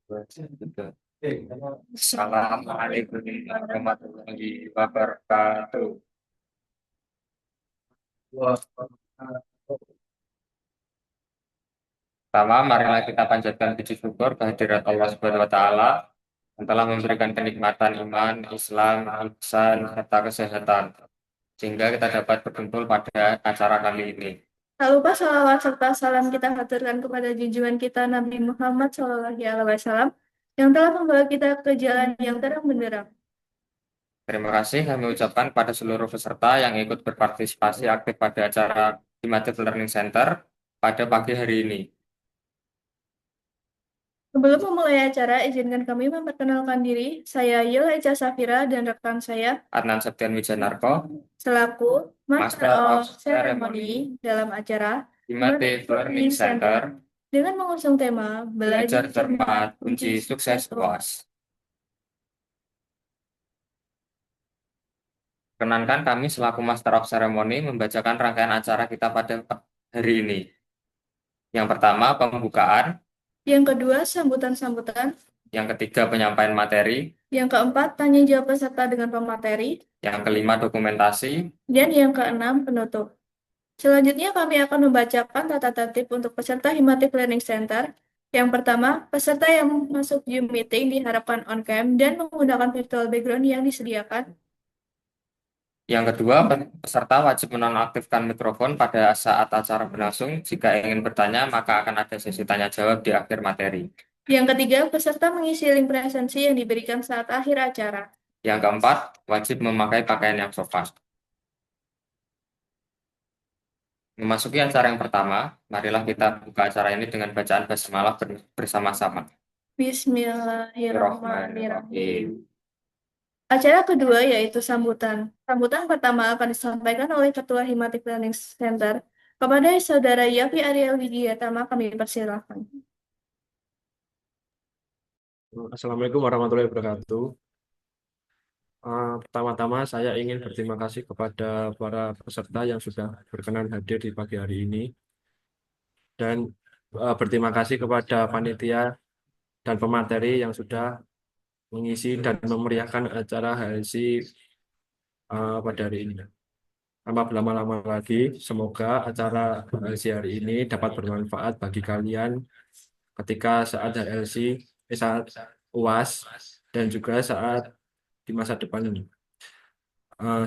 Assalamualaikum warahmatullahi wabarakatuh. Pertama, marilah kita panjatkan puji syukur kehadirat Allah Subhanahu wa Ta'ala yang telah memberikan kenikmatan iman, Islam, ihsan, serta kesehatan, sehingga kita dapat berkumpul pada acara kali ini. Tak lupa salawat serta salam kita haturkan kepada junjungan kita Nabi Muhammad SAW yang telah membawa kita ke jalan yang terang benderang. Terima kasih kami ucapkan pada seluruh peserta yang ikut berpartisipasi aktif pada acara Himatif Learning Center pada pagi hari ini. Sebelum memulai acara, izinkan kami memperkenalkan diri. Saya Yola Echa Safira dan rekan saya Adnan Septian Wijanarko, selaku Master Master of of Ceremony Ceremony, dalam acara Himatif Learning Center Center, dengan mengusung tema belajar Belajar cermat, Cermat, kunci Kunci sukses Sukses UAS. UAS. Perkenankan kami selaku Master of Ceremony membacakan rangkaian acara kita pada hari ini. Yang pertama, pembukaan. Yang kedua, sambutan-sambutan. Yang ketiga, penyampaian materi. Yang keempat, tanya jawab peserta dengan pemateri. Yang kelima, dokumentasi. Dan yang keenam, penutup. Selanjutnya kami akan membacakan tata tertib untuk peserta Himatif Learning Center. Yang pertama, peserta yang masuk Zoom meeting diharapkan on-cam dan menggunakan virtual background yang disediakan. Yang kedua, peserta wajib menonaktifkan mikrofon pada saat acara berlangsung. Jika ingin bertanya, maka akan ada sesi tanya jawab di akhir materi. Yang ketiga, peserta mengisi link presensi yang diberikan saat akhir acara. Yang keempat, wajib memakai pakaian yang sopan. Memasuki acara yang pertama, marilah kita buka acara ini dengan bacaan basmalah bersama-sama. Bismillahirrahmanirrahim. Acara kedua yaitu sambutan. Sambutan pertama akan disampaikan oleh Ketua Himatif Learning Center kepada Saudara Yafi Ariel Widiatama. Kami persilahkan. Assalamualaikum warahmatullahi wabarakatuh. Pertama-tama saya ingin berterima kasih kepada para peserta yang sudah berkenan hadir di pagi hari ini dan berterima kasih kepada panitia dan pemateri yang sudah mengisi dan memeriahkan acara HLC pada hari ini. Tanpa berlama-lama lagi, semoga acara HLC hari ini dapat bermanfaat bagi kalian ketika saat HLC, saat UAS, dan juga saat di masa depan ini.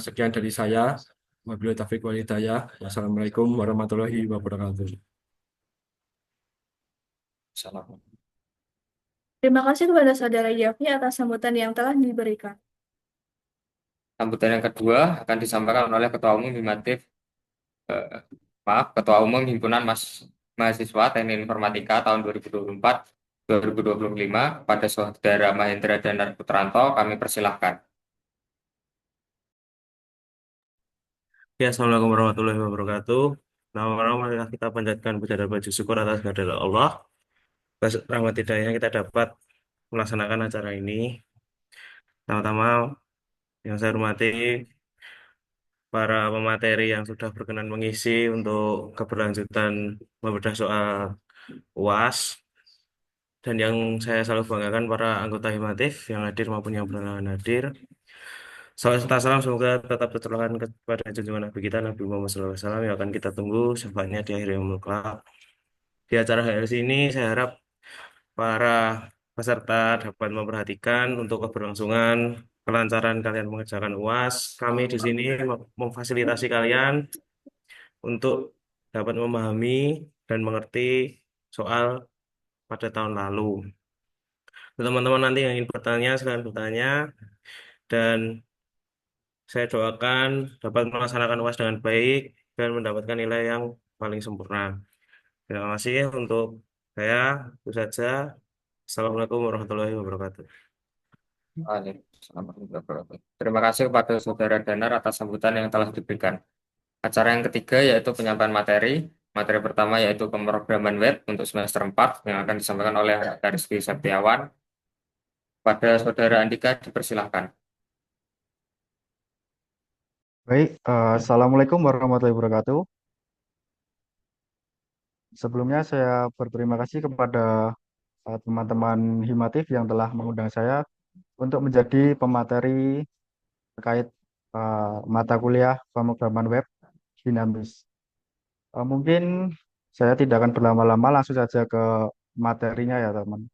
Sekian dari saya. Wabillahi taufiq wal hidayah. Wassalamualaikum warahmatullahi wabarakatuh. Salam. Terima kasih kepada Saudara Yafi atas sambutan yang telah diberikan. Sambutan yang kedua akan disampaikan oleh Ketua Umum Himatif, Ketua Umum Himpunan Mahasiswa Teknik Informatika tahun 2024-2025 pada Saudara Mahendra Danar Putranto. Kami persilahkan. Ya, Assalamualaikum warahmatullahi wabarakatuh. Nama-nama marilah kita panjatkan puja dan puji syukur atas kehadirat Allah. Atas rahmat hidayahnya kita dapat melaksanakan acara ini. Pertama-tama yang saya hormati para pemateri yang sudah berkenan mengisi untuk keberlanjutan membedah soal UAS. Dan yang saya selalu banggakan para anggota Himatif yang hadir maupun yang belum hadir. Salam serta salam semoga tetap tercurahkan kepada junjungan Nabi kita Nabi Muhammad SAW yang akan kita tunggu syafaatnya di akhir yaumul kelak. Di acara HLC ini saya harap para peserta dapat memperhatikan untuk keberlangsungan kelancaran kalian mengerjakan UAS. Kami di sini memfasilitasi kalian untuk dapat memahami dan mengerti soal pada tahun lalu. Teman-teman nanti yang ingin bertanya silahkan bertanya dan saya doakan dapat melaksanakan UAS dengan baik dan mendapatkan nilai yang paling sempurna. Terima kasih untuk saya. Itu saja. Assalamualaikum warahmatullahi wabarakatuh. Waalaikumsalam warahmatullahi wabarakatuh. Terima kasih kepada Saudara Danar atas sambutan yang telah diberikan. Acara yang ketiga yaitu penyampaian materi. Materi pertama yaitu pemrograman web untuk semester 4 yang akan disampaikan oleh Rizky Septiawan. Pada Saudara Andika dipersilahkan. Baik, Assalamualaikum warahmatullahi wabarakatuh. Sebelumnya saya berterima kasih kepada teman-teman Himatif yang telah mengundang saya untuk menjadi pemateri terkait mata kuliah pemrograman web dinamis. Mungkin saya tidak akan berlama-lama, langsung saja ke materinya ya teman.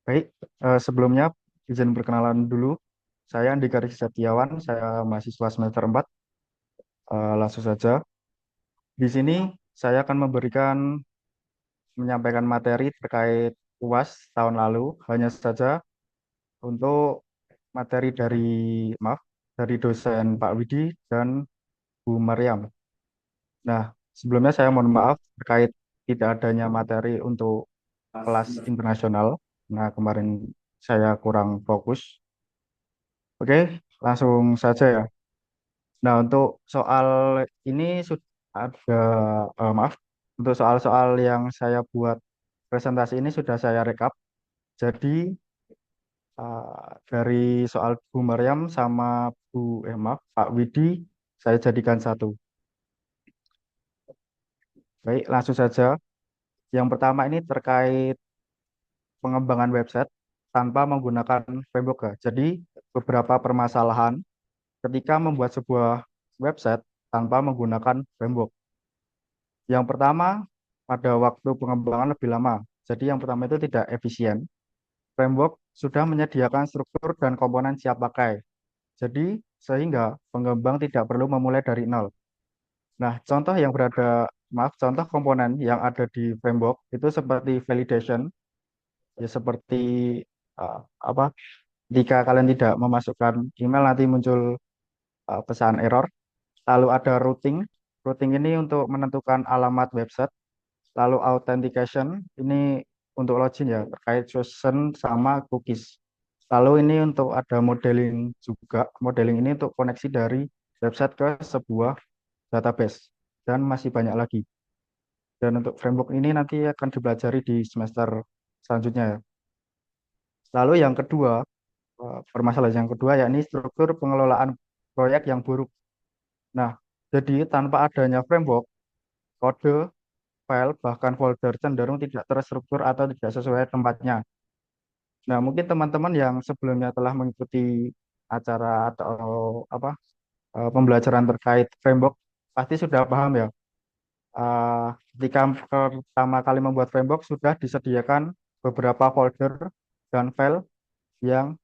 Baik, sebelumnya izin perkenalan dulu. Saya Andi Garis Setiawan, saya mahasiswa semester 4. Langsung saja. Di sini saya akan menyampaikan materi terkait UAS tahun lalu. Hanya saja untuk materi dari dosen Pak Widi dan Bu Maryam. Nah, sebelumnya saya mohon maaf terkait tidak adanya materi untuk kelas internasional. Nah, kemarin saya kurang fokus. Oke, langsung saja ya. Nah, untuk soal ini sudah ada, maaf, untuk soal-soal yang saya buat presentasi ini sudah saya rekap. Jadi, dari soal Bu Maryam sama maaf, Pak Widi, saya jadikan satu. Baik, langsung saja. Yang pertama ini terkait pengembangan website tanpa menggunakan framework, ya. Jadi, beberapa permasalahan ketika membuat sebuah website tanpa menggunakan framework. Yang pertama, pada waktu pengembangan lebih lama. Jadi yang pertama itu tidak efisien. Framework sudah menyediakan struktur dan komponen siap pakai. Jadi sehingga pengembang tidak perlu memulai dari nol. Nah, contoh komponen yang ada di framework itu seperti validation, ya seperti apa? Jika kalian tidak memasukkan email nanti muncul pesan error. Lalu ada routing. Routing ini untuk menentukan alamat website. Lalu authentication ini untuk login ya terkait session sama cookies. Lalu ini untuk ada modeling juga. Modeling ini untuk koneksi dari website ke sebuah database dan masih banyak lagi. Dan untuk framework ini nanti akan dipelajari di semester selanjutnya ya. Lalu yang kedua, permasalahan yang kedua yakni struktur pengelolaan proyek yang buruk. Nah, jadi tanpa adanya framework, kode, file, bahkan folder cenderung tidak terstruktur atau tidak sesuai tempatnya. Nah, mungkin teman-teman yang sebelumnya telah mengikuti acara atau pembelajaran terkait framework pasti sudah paham ya. Ketika pertama kali membuat framework sudah disediakan beberapa folder dan file yang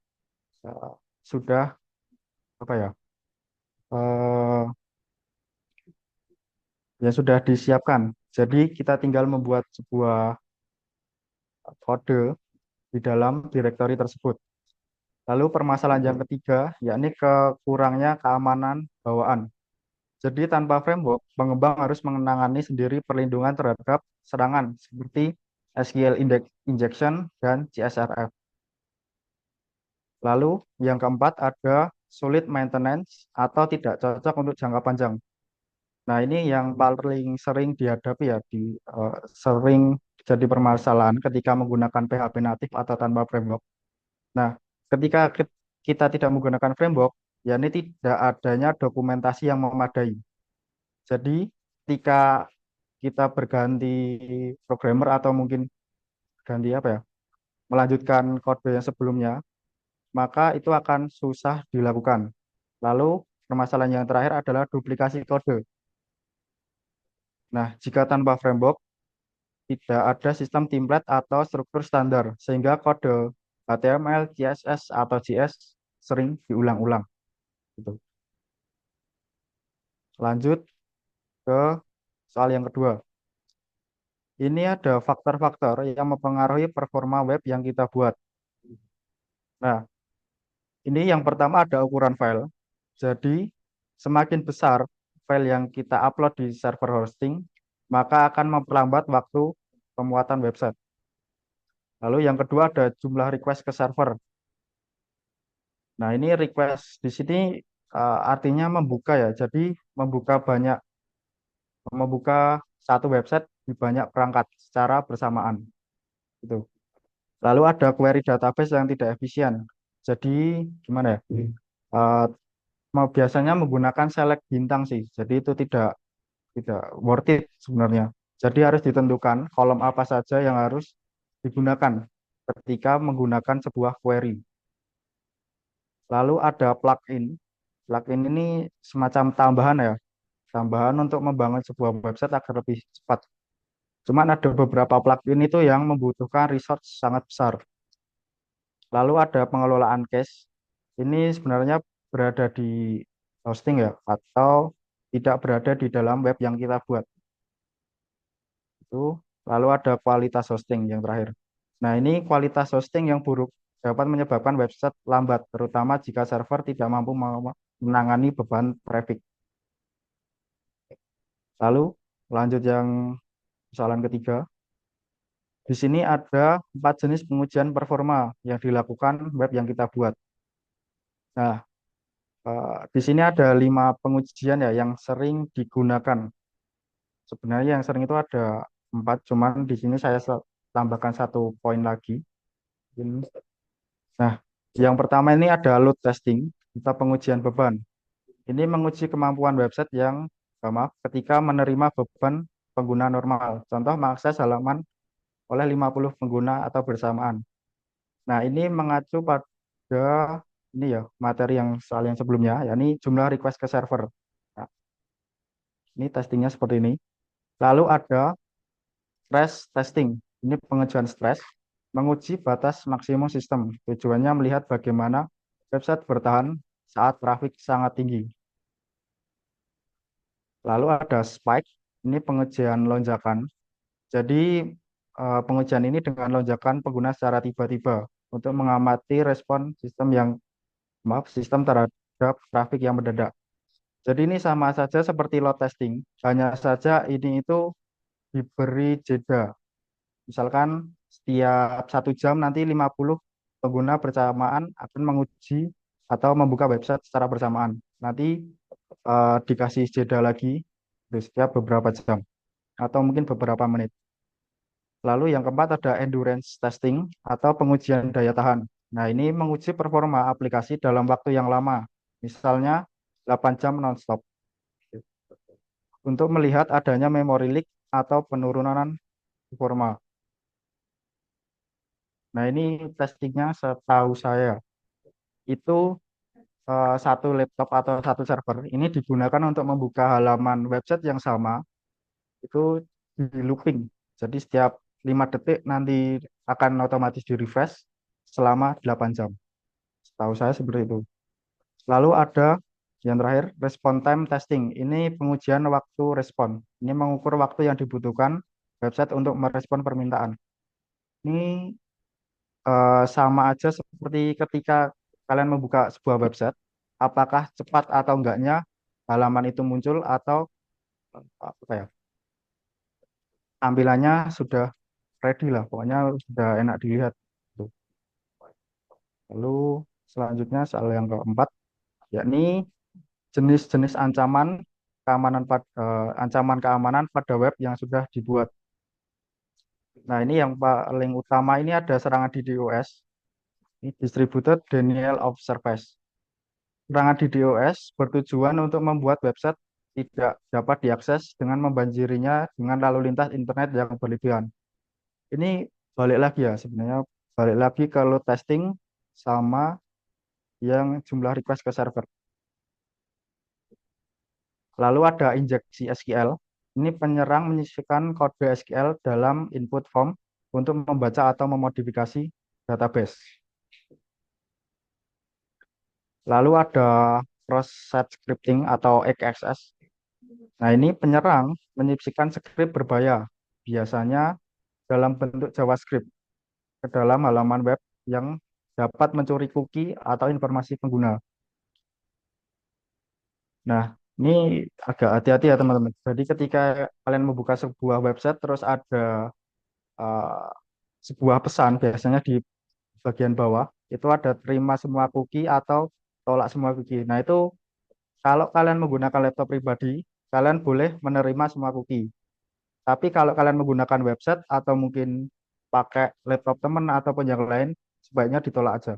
uh, sudah apa ya uh, yang sudah disiapkan. Jadi kita tinggal membuat sebuah kode di dalam direktori tersebut. Lalu permasalahan yang ketiga, yakni kekurangnya keamanan bawaan. Jadi tanpa framework, pengembang harus mengenangani sendiri perlindungan terhadap serangan seperti SQL injection dan CSRF. Lalu yang keempat ada solid maintenance atau tidak cocok untuk jangka panjang. Nah ini yang paling sering dihadapi ya, sering jadi permasalahan ketika menggunakan PHP natif atau tanpa framework. Nah, ketika kita tidak menggunakan framework, ya ini tidak adanya dokumentasi yang memadai. Jadi, ketika kita berganti programmer atau mungkin ganti melanjutkan kode yang sebelumnya, maka itu akan susah dilakukan. Lalu, permasalahan yang terakhir adalah duplikasi kode. Nah, jika tanpa framework, tidak ada sistem template atau struktur standar, sehingga kode HTML, CSS, atau JS sering diulang-ulang. Gitu. Lanjut ke soal yang kedua. Ini ada faktor-faktor yang mempengaruhi performa web yang kita buat. Nah, ini yang pertama ada ukuran file. Jadi, semakin besar file yang kita upload di server hosting, maka akan memperlambat waktu pemuatan website. Lalu yang kedua ada jumlah request ke server. Nah, ini request di sini artinya membuka ya. Jadi membuka satu website di banyak perangkat secara bersamaan. Gitu. Lalu ada query database yang tidak efisien. Jadi gimana ya? Eh, biasanya menggunakan select bintang sih. Jadi itu tidak worth it sebenarnya. Jadi harus ditentukan kolom apa saja yang harus digunakan ketika menggunakan sebuah query. Lalu ada plugin. Plugin ini semacam tambahan ya, tambahan untuk membangun sebuah website agar lebih cepat. Cuman ada beberapa plugin itu yang membutuhkan resource sangat besar. Lalu ada pengelolaan cache. Ini sebenarnya berada di hosting ya, atau tidak berada di dalam web yang kita buat. Itu. Lalu ada kualitas hosting yang terakhir. Nah, ini kualitas hosting yang buruk dapat menyebabkan website lambat, terutama jika server tidak mampu menangani beban traffic. Lalu lanjut yang persoalan ketiga. Di sini ada 4 jenis pengujian performa yang dilakukan web yang kita buat. Nah, di sini ada 5 pengujian ya yang sering digunakan. Sebenarnya yang sering itu ada 4, cuman di sini saya tambahkan 1 poin lagi. Nah, yang pertama ini ada load testing, kita pengujian beban. Ini menguji kemampuan website yang maaf, ketika menerima beban pengguna normal. Contoh mengakses halaman oleh 50 pengguna atau bersamaan. Nah, ini mengacu pada ini ya, materi yang sebelumnya, yakni jumlah request ke server. Nah, ini testingnya seperti ini. Lalu ada stress testing. Ini pengujian stres, menguji batas maksimum sistem. Tujuannya melihat bagaimana website bertahan saat traffic sangat tinggi. Lalu ada spike, ini pengujian lonjakan. Jadi pengujian ini dengan lonjakan pengguna secara tiba-tiba untuk mengamati respon sistem terhadap traffic yang mendadak. Jadi ini sama saja seperti load testing, hanya saja ini itu diberi jeda. Misalkan setiap 1 jam nanti 50 pengguna bersamaan akan menguji atau membuka website secara bersamaan. Nanti dikasih jeda lagi di setiap beberapa jam atau mungkin beberapa menit. Lalu yang keempat ada endurance testing atau pengujian daya tahan. Nah, ini menguji performa aplikasi dalam waktu yang lama, misalnya 8 jam non-stop, untuk melihat adanya memory leak atau penurunan performa. Nah, ini testingnya setahu saya itu satu laptop atau satu server ini digunakan untuk membuka halaman website yang sama itu di looping. Jadi setiap 5 detik nanti akan otomatis di refresh selama 8 jam. Setahu saya seperti itu. Lalu ada yang terakhir, respon time testing. Ini pengujian waktu respon. Ini mengukur waktu yang dibutuhkan website untuk merespon permintaan. Ini sama aja seperti ketika kalian membuka sebuah website, apakah cepat atau enggaknya halaman itu muncul atau apa ya, tampilannya sudah ready lah, pokoknya sudah enak dilihat. Tuh. Lalu selanjutnya soal yang keempat, yakni jenis-jenis ancaman keamanan pada web yang sudah dibuat. Nah, ini yang paling utama ini ada serangan DDoS, ini distributed denial of service. Serangan DDoS bertujuan untuk membuat website tidak dapat diakses dengan membanjirinya dengan lalu lintas internet yang berlebihan. Ini balik lagi ya sebenarnya, balik lagi ke load testing sama yang jumlah request ke server. Lalu ada injeksi SQL. Ini penyerang menyisipkan kode SQL dalam input form untuk membaca atau memodifikasi database. Lalu ada cross-site scripting atau XSS. Nah, ini penyerang menyisipkan skrip berbahaya, biasanya dalam bentuk JavaScript, ke dalam halaman web yang dapat mencuri cookie atau informasi pengguna. Nah, ini agak hati-hati ya teman-teman. Jadi ketika kalian membuka sebuah website terus ada uh, sebuah pesan biasanya di bagian bawah Itu ada terima semua cookie atau tolak semua cookie. Nah, itu kalau kalian menggunakan laptop pribadi, kalian boleh menerima semua cookie. Tapi kalau kalian menggunakan website atau mungkin pakai laptop teman ataupun yang lain, sebaiknya ditolak aja.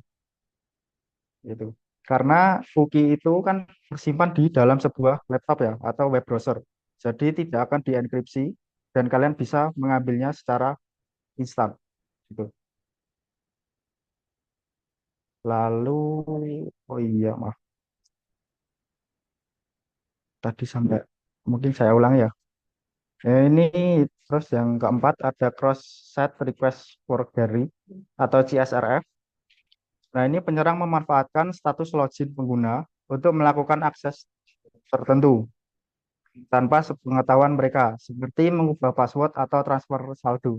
Gitu. Karena cookie itu kan tersimpan di dalam sebuah laptop ya atau web browser. Jadi tidak akan dienkripsi dan kalian bisa mengambilnya secara instan. Gitu. Lalu, oh iya maaf, tadi sampai mungkin saya ulang ya. Ini terus yang keempat ada cross site request forgery atau CSRF. Nah, ini penyerang memanfaatkan status login pengguna untuk melakukan akses tertentu tanpa sepengetahuan mereka, seperti mengubah password atau transfer saldo.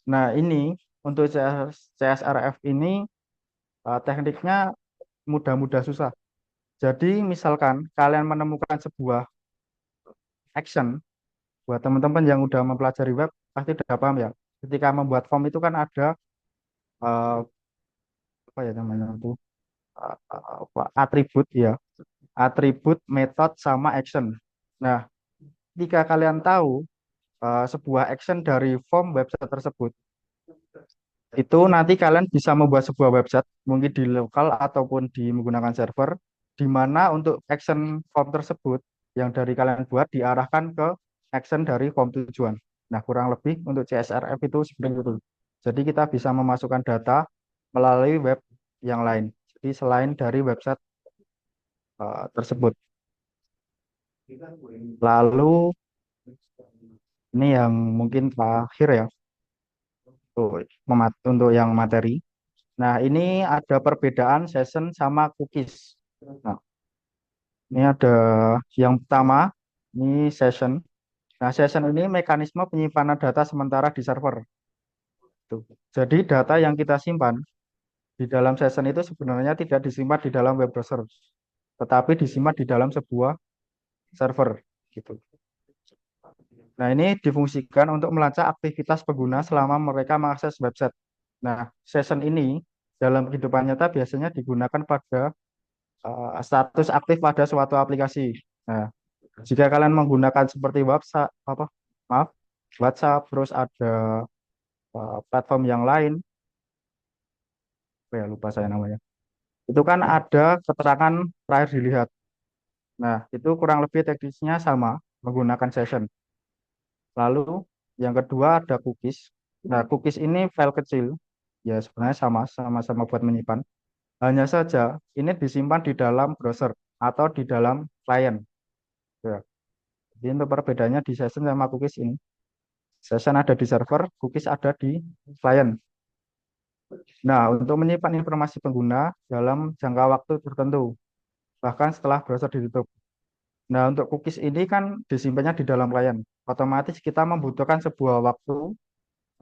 Nah, ini untuk CSRF ini tekniknya mudah-mudah susah. Jadi, misalkan kalian menemukan sebuah action, buat teman-teman yang udah mempelajari web, pasti udah paham ya. Ketika membuat form itu kan ada eh, apa ya namanya itu atribut ya, atribut, metode, sama action. Nah, jika kalian tahu sebuah action dari form website tersebut, itu nanti kalian bisa membuat sebuah website, mungkin di lokal ataupun di menggunakan server, di mana untuk action form tersebut yang dari kalian buat diarahkan ke action dari form tujuan. Nah, kurang lebih untuk CSRF itu seperti itu. Jadi kita bisa memasukkan data melalui web yang lain. Jadi selain dari website tersebut. Lalu ini yang mungkin terakhir ya untuk yang materi. Nah, ini ada perbedaan session sama cookies. Nah, ini ada yang pertama, ini session. Nah, session ini mekanisme penyimpanan data sementara di server. Tuh. Jadi data yang kita simpan di dalam session itu sebenarnya tidak disimpan di dalam web browser, tetapi disimpan di dalam sebuah server. Gitu. Nah, ini difungsikan untuk melacak aktivitas pengguna selama mereka mengakses website. Nah, session ini dalam kehidupan nyata biasanya digunakan pada status aktif pada suatu aplikasi. Nah, jika kalian menggunakan seperti WhatsApp, maaf, WhatsApp, terus ada platform yang lain, ya lupa saya namanya. Itu kan ada keterangan terakhir dilihat. Nah, itu kurang lebih teknisnya sama menggunakan session. Lalu yang kedua ada cookies. Nah, cookies ini file kecil, ya sebenarnya sama-sama buat menyimpan. Hanya saja ini disimpan di dalam browser atau di dalam klien. Ya. Jadi untuk perbedaannya di session sama cookies ini. Session ada di server, cookies ada di klien. Nah, untuk menyimpan informasi pengguna dalam jangka waktu tertentu, bahkan setelah browser ditutup. Nah, untuk cookies ini kan disimpannya di dalam klien. Otomatis kita membutuhkan sebuah waktu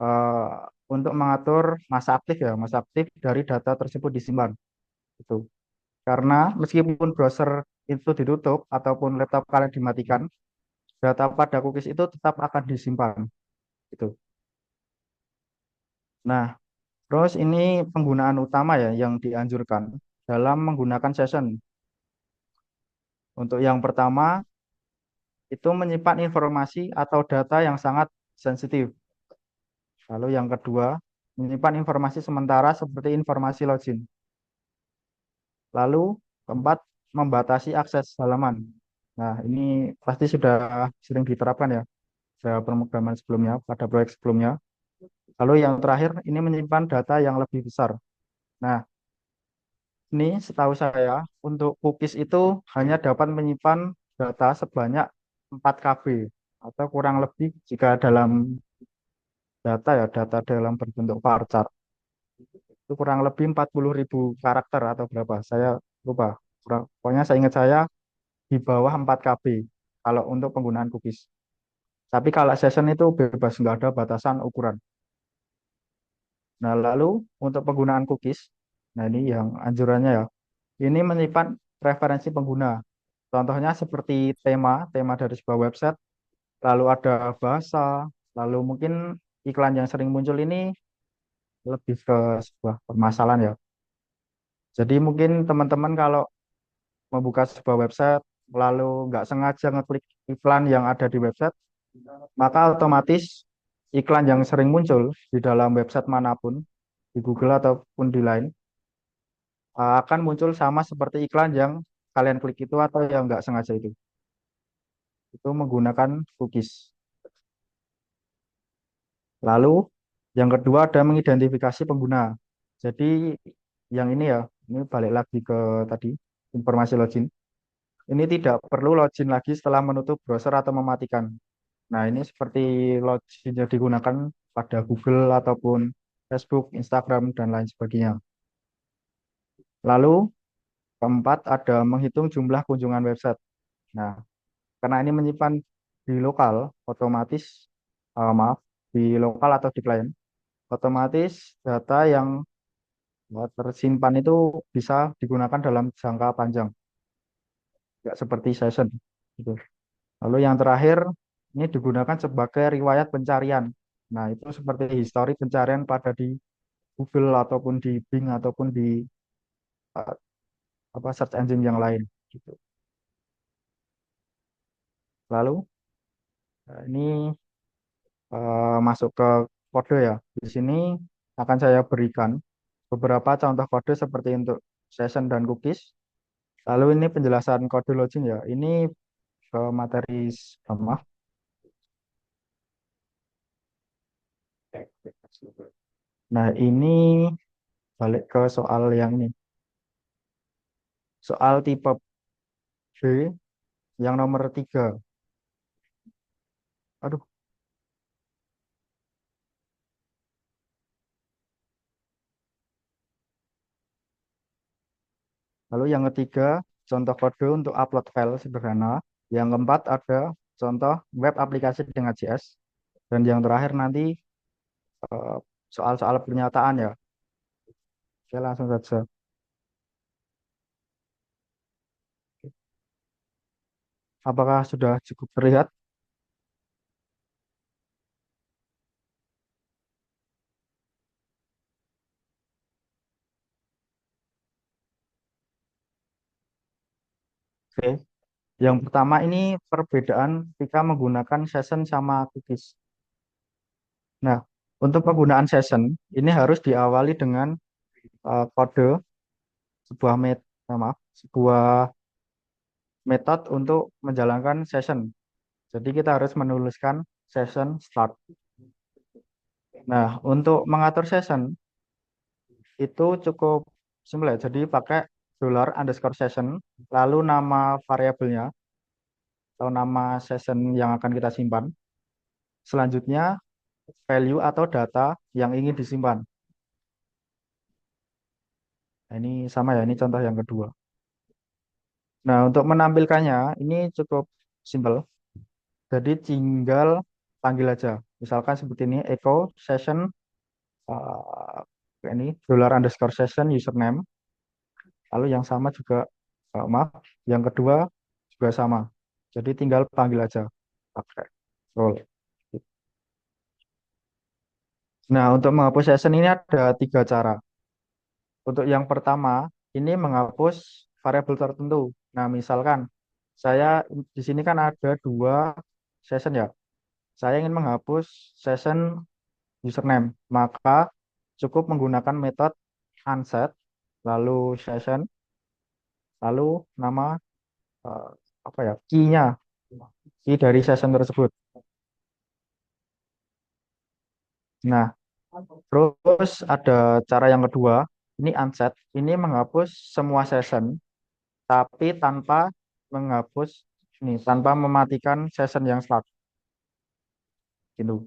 eh, untuk mengatur masa aktif ya, masa aktif dari data tersebut disimpan. Itu. Karena meskipun browser itu ditutup ataupun laptop kalian dimatikan, data pada cookies itu tetap akan disimpan. Itu. Nah, terus ini penggunaan utama ya yang dianjurkan dalam menggunakan session. Untuk yang pertama itu menyimpan informasi atau data yang sangat sensitif. Lalu yang kedua, menyimpan informasi sementara seperti informasi login. Lalu keempat, membatasi akses halaman. Nah, ini pasti sudah sering diterapkan ya pada pemrograman sebelumnya, pada proyek sebelumnya. Lalu yang terakhir, ini menyimpan data yang lebih besar. Nah, ini setahu saya untuk cookies itu hanya dapat menyimpan data sebanyak 4 KB atau kurang lebih jika dalam data ya, data dalam berbentuk varchar itu kurang lebih 40.000 karakter atau berapa, saya lupa. Pokoknya saya ingat saya di bawah 4 KB kalau untuk penggunaan cookies. Tapi kalau session itu bebas, nggak ada batasan ukuran. Nah, lalu untuk penggunaan cookies, nah ini yang anjurannya ya, ini menyimpan preferensi pengguna. Contohnya seperti tema dari sebuah website, lalu ada bahasa, lalu mungkin iklan yang sering muncul ini lebih ke sebuah permasalahan ya. Jadi mungkin teman-teman kalau membuka sebuah website lalu nggak sengaja ngeklik iklan yang ada di website, maka otomatis iklan yang sering muncul di dalam website manapun, di Google ataupun di lain, akan muncul sama seperti iklan yang kalian klik itu atau yang nggak sengaja itu. Itu menggunakan cookies. Lalu yang kedua ada mengidentifikasi pengguna. Jadi yang ini ya, ini balik lagi ke tadi informasi login. Ini tidak perlu login lagi setelah menutup browser atau mematikan. Nah, ini seperti login yang digunakan pada Google ataupun Facebook, Instagram, dan lain sebagainya. Lalu keempat ada menghitung jumlah kunjungan website. Nah, karena ini menyimpan di lokal, otomatis, maaf, di lokal atau di klien, otomatis data yang tersimpan itu bisa digunakan dalam jangka panjang, nggak seperti session. Gitu. Lalu yang terakhir, ini digunakan sebagai riwayat pencarian. Nah, itu seperti histori pencarian pada di Google ataupun di Bing ataupun di uh, search engine yang lain. Gitu. Lalu ini masuk ke kode ya. Di sini akan saya berikan beberapa contoh kode seperti untuk session dan cookies. Lalu ini penjelasan kode login ya. Ini ke materi sama. Nah, ini balik ke soal yang ini. Soal tipe B yang nomor 3. Aduh, lalu yang ketiga, contoh kode untuk upload file sederhana. Yang keempat ada contoh web aplikasi dengan JS. Dan yang terakhir nanti eh, soal-soal pernyataan ya. Oke, langsung saja. Apakah sudah cukup terlihat? Oke. Yang pertama ini perbedaan ketika menggunakan session sama cookies. Nah, untuk penggunaan session ini harus diawali dengan kode sebuah maaf, sebuah metode untuk menjalankan session. Jadi kita harus menuliskan session start. Nah, untuk mengatur session itu cukup simpel ya. Jadi pakai $_session, lalu nama variabelnya atau nama session yang akan kita simpan. Selanjutnya value atau data yang ingin disimpan. Nah, ini sama ya, ini contoh yang kedua. Nah, untuk menampilkannya ini cukup simpel. Jadi tinggal panggil aja. Misalkan seperti ini, echo session ini $_session username. Lalu yang sama juga, maaf, yang kedua juga sama. Jadi tinggal panggil aja pakai role. Nah, untuk menghapus session ini ada 3 cara. Untuk yang pertama, ini menghapus variabel tertentu. Nah, misalkan saya di sini kan ada 2 session ya. Saya ingin menghapus session username, maka cukup menggunakan metode unset, lalu session, lalu nama eh, apa ya, key-nya, key dari session tersebut. Nah, terus ada cara yang kedua, ini unset, ini menghapus semua session, tapi tanpa menghapus ini, tanpa mematikan session yang start. Gitu.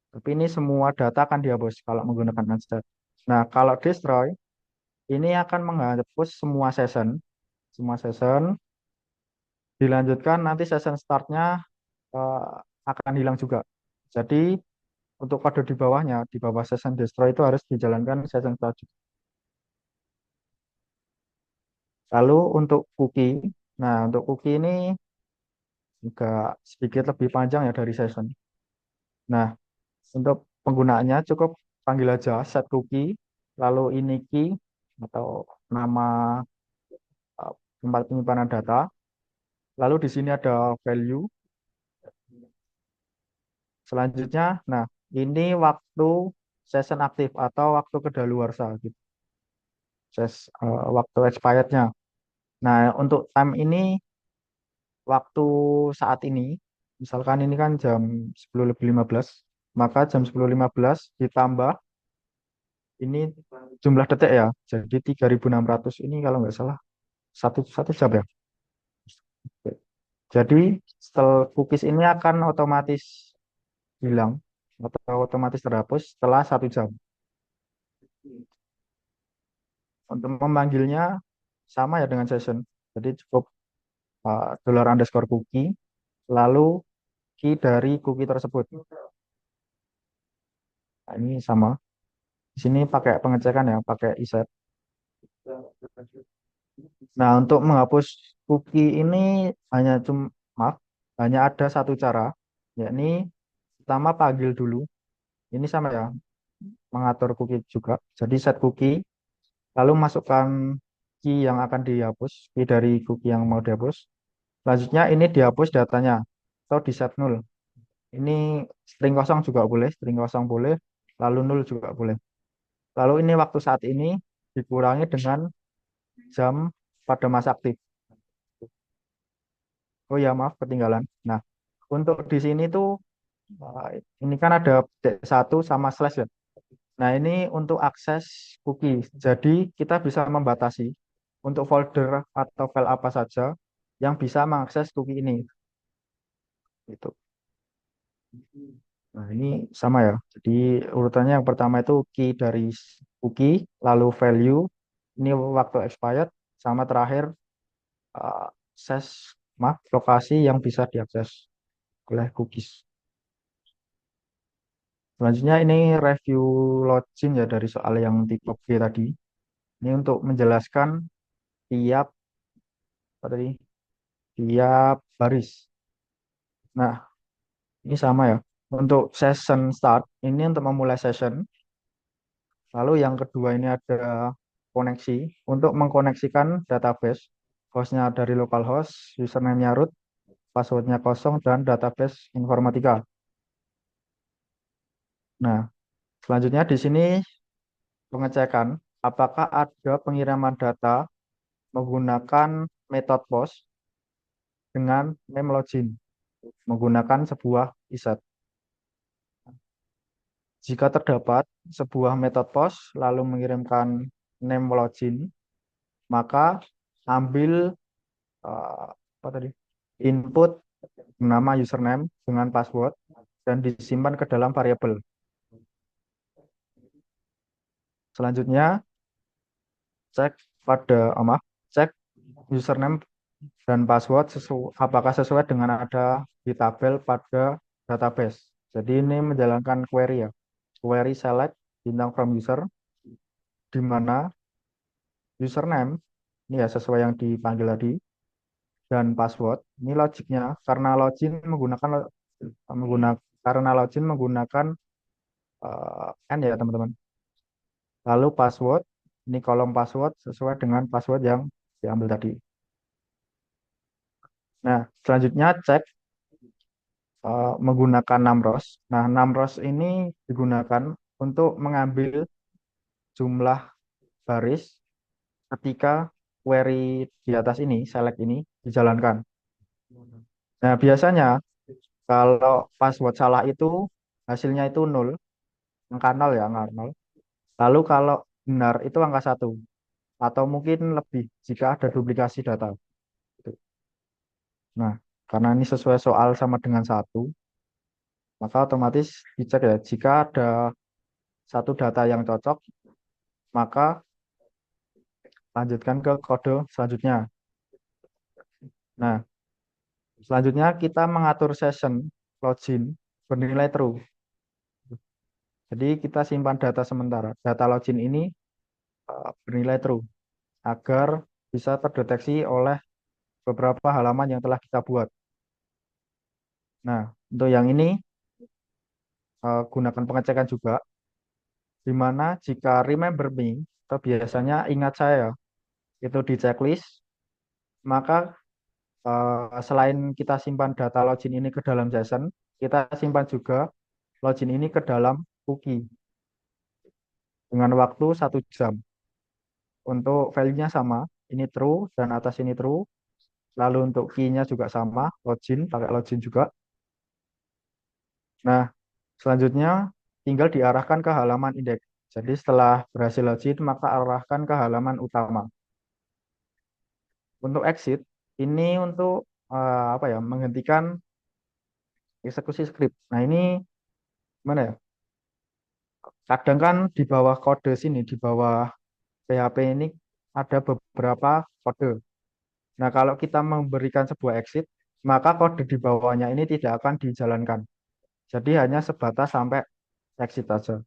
Tapi ini semua data akan dihapus kalau menggunakan unset. Nah, kalau destroy, ini akan menghapus semua session, dilanjutkan nanti session startnya eh, akan hilang juga. Jadi untuk kode di bawahnya, di bawah session destroy itu harus dijalankan session start. Lalu untuk cookie, nah untuk cookie ini juga sedikit lebih panjang ya dari session. Nah, untuk penggunaannya cukup panggil aja set cookie, lalu ini key atau nama tempat penyimpanan data. Lalu di sini ada value. Selanjutnya, nah ini waktu session aktif atau waktu kedaluarsa gitu. Waktu expirednya. Nah, untuk time ini waktu saat ini, misalkan ini kan jam 10:15, maka jam 10:15 ditambah ini jumlah detik ya. Jadi 3.600 ini kalau nggak salah satu jam ya. Jadi setelah cookies ini akan otomatis hilang atau otomatis terhapus setelah 1 jam. Untuk memanggilnya sama ya dengan session. Jadi cukup $_cookie lalu key dari cookie tersebut. Nah, ini sama. Di sini pakai pengecekan ya, pakai iset. Nah, untuk menghapus cookie ini hanya maaf, hanya ada satu cara, yakni pertama panggil dulu. Ini sama ya, mengatur cookie juga. Jadi set cookie, lalu masukkan key yang akan dihapus, key dari cookie yang mau dihapus. Selanjutnya ini dihapus datanya atau di set null. Ini string kosong juga boleh, string kosong boleh, lalu null juga boleh. Lalu ini waktu saat ini dikurangi dengan jam pada masa aktif. Oh ya, maaf ketinggalan. Nah, untuk di sini tuh ini kan ada satu sama slash ya. Nah, ini untuk akses cookie. Jadi kita bisa membatasi untuk folder atau file apa saja yang bisa mengakses cookie ini. Gitu. Nah, ini sama ya. Jadi urutannya yang pertama itu key dari cookie, lalu value, ini waktu expired, sama terakhir uh, ses, lokasi yang bisa diakses oleh cookies. Selanjutnya ini review login ya dari soal yang tipe B tadi. Ini untuk menjelaskan tiap apa tadi, tiap baris. Nah, ini sama ya. Untuk session start, ini untuk memulai session. Lalu yang kedua ini ada koneksi untuk mengkoneksikan database. Hostnya dari localhost, username-nya root, passwordnya kosong, dan database informatika. Nah, selanjutnya di sini pengecekan apakah ada pengiriman data menggunakan metode POST dengan name login menggunakan sebuah iset. Jika terdapat sebuah metode POST lalu mengirimkan name login, maka ambil apa tadi? Input nama username dengan password dan disimpan ke dalam variabel. Selanjutnya cek cek username dan password apakah sesuai dengan ada di tabel pada database. Jadi ini menjalankan query ya. Query select bintang from user di mana username ini ya sesuai yang dipanggil tadi dan password ini logiknya karena login menggunakan n ya teman-teman. Lalu password ini kolom password sesuai dengan password yang diambil tadi. Nah, selanjutnya cek menggunakan numRows. Nah, numRows ini digunakan untuk mengambil jumlah baris ketika query di atas ini, select ini dijalankan. Nah, biasanya kalau password salah itu hasilnya itu 0, angka 0 ya, angka 0. Lalu kalau benar itu angka 1 atau mungkin lebih jika ada duplikasi data. Nah, karena ini sesuai soal sama dengan 1, maka otomatis dicek ya. Jika ada satu data yang cocok, maka lanjutkan ke kode selanjutnya. Nah, selanjutnya kita mengatur session login bernilai true. Jadi kita simpan data sementara. Data login ini bernilai true agar bisa terdeteksi oleh beberapa halaman yang telah kita buat. Nah, untuk yang ini gunakan pengecekan juga, di mana jika remember me, atau biasanya ingat saya, itu di checklist, maka selain kita simpan data login ini ke dalam JSON, kita simpan juga login ini ke dalam cookie dengan waktu 1 jam. Untuk value-nya sama, ini true dan atas ini true. Lalu untuk key-nya juga sama, login, pakai login juga. Nah, selanjutnya tinggal diarahkan ke halaman indeks. Jadi setelah berhasil login, maka arahkan ke halaman utama. Untuk exit, ini untuk apa ya, menghentikan eksekusi script. Nah, ini gimana ya? Kadang kan di bawah kode sini, di bawah PHP ini ada beberapa kode. Nah, kalau kita memberikan sebuah exit, maka kode di bawahnya ini tidak akan dijalankan. Jadi hanya sebatas sampai exit saja.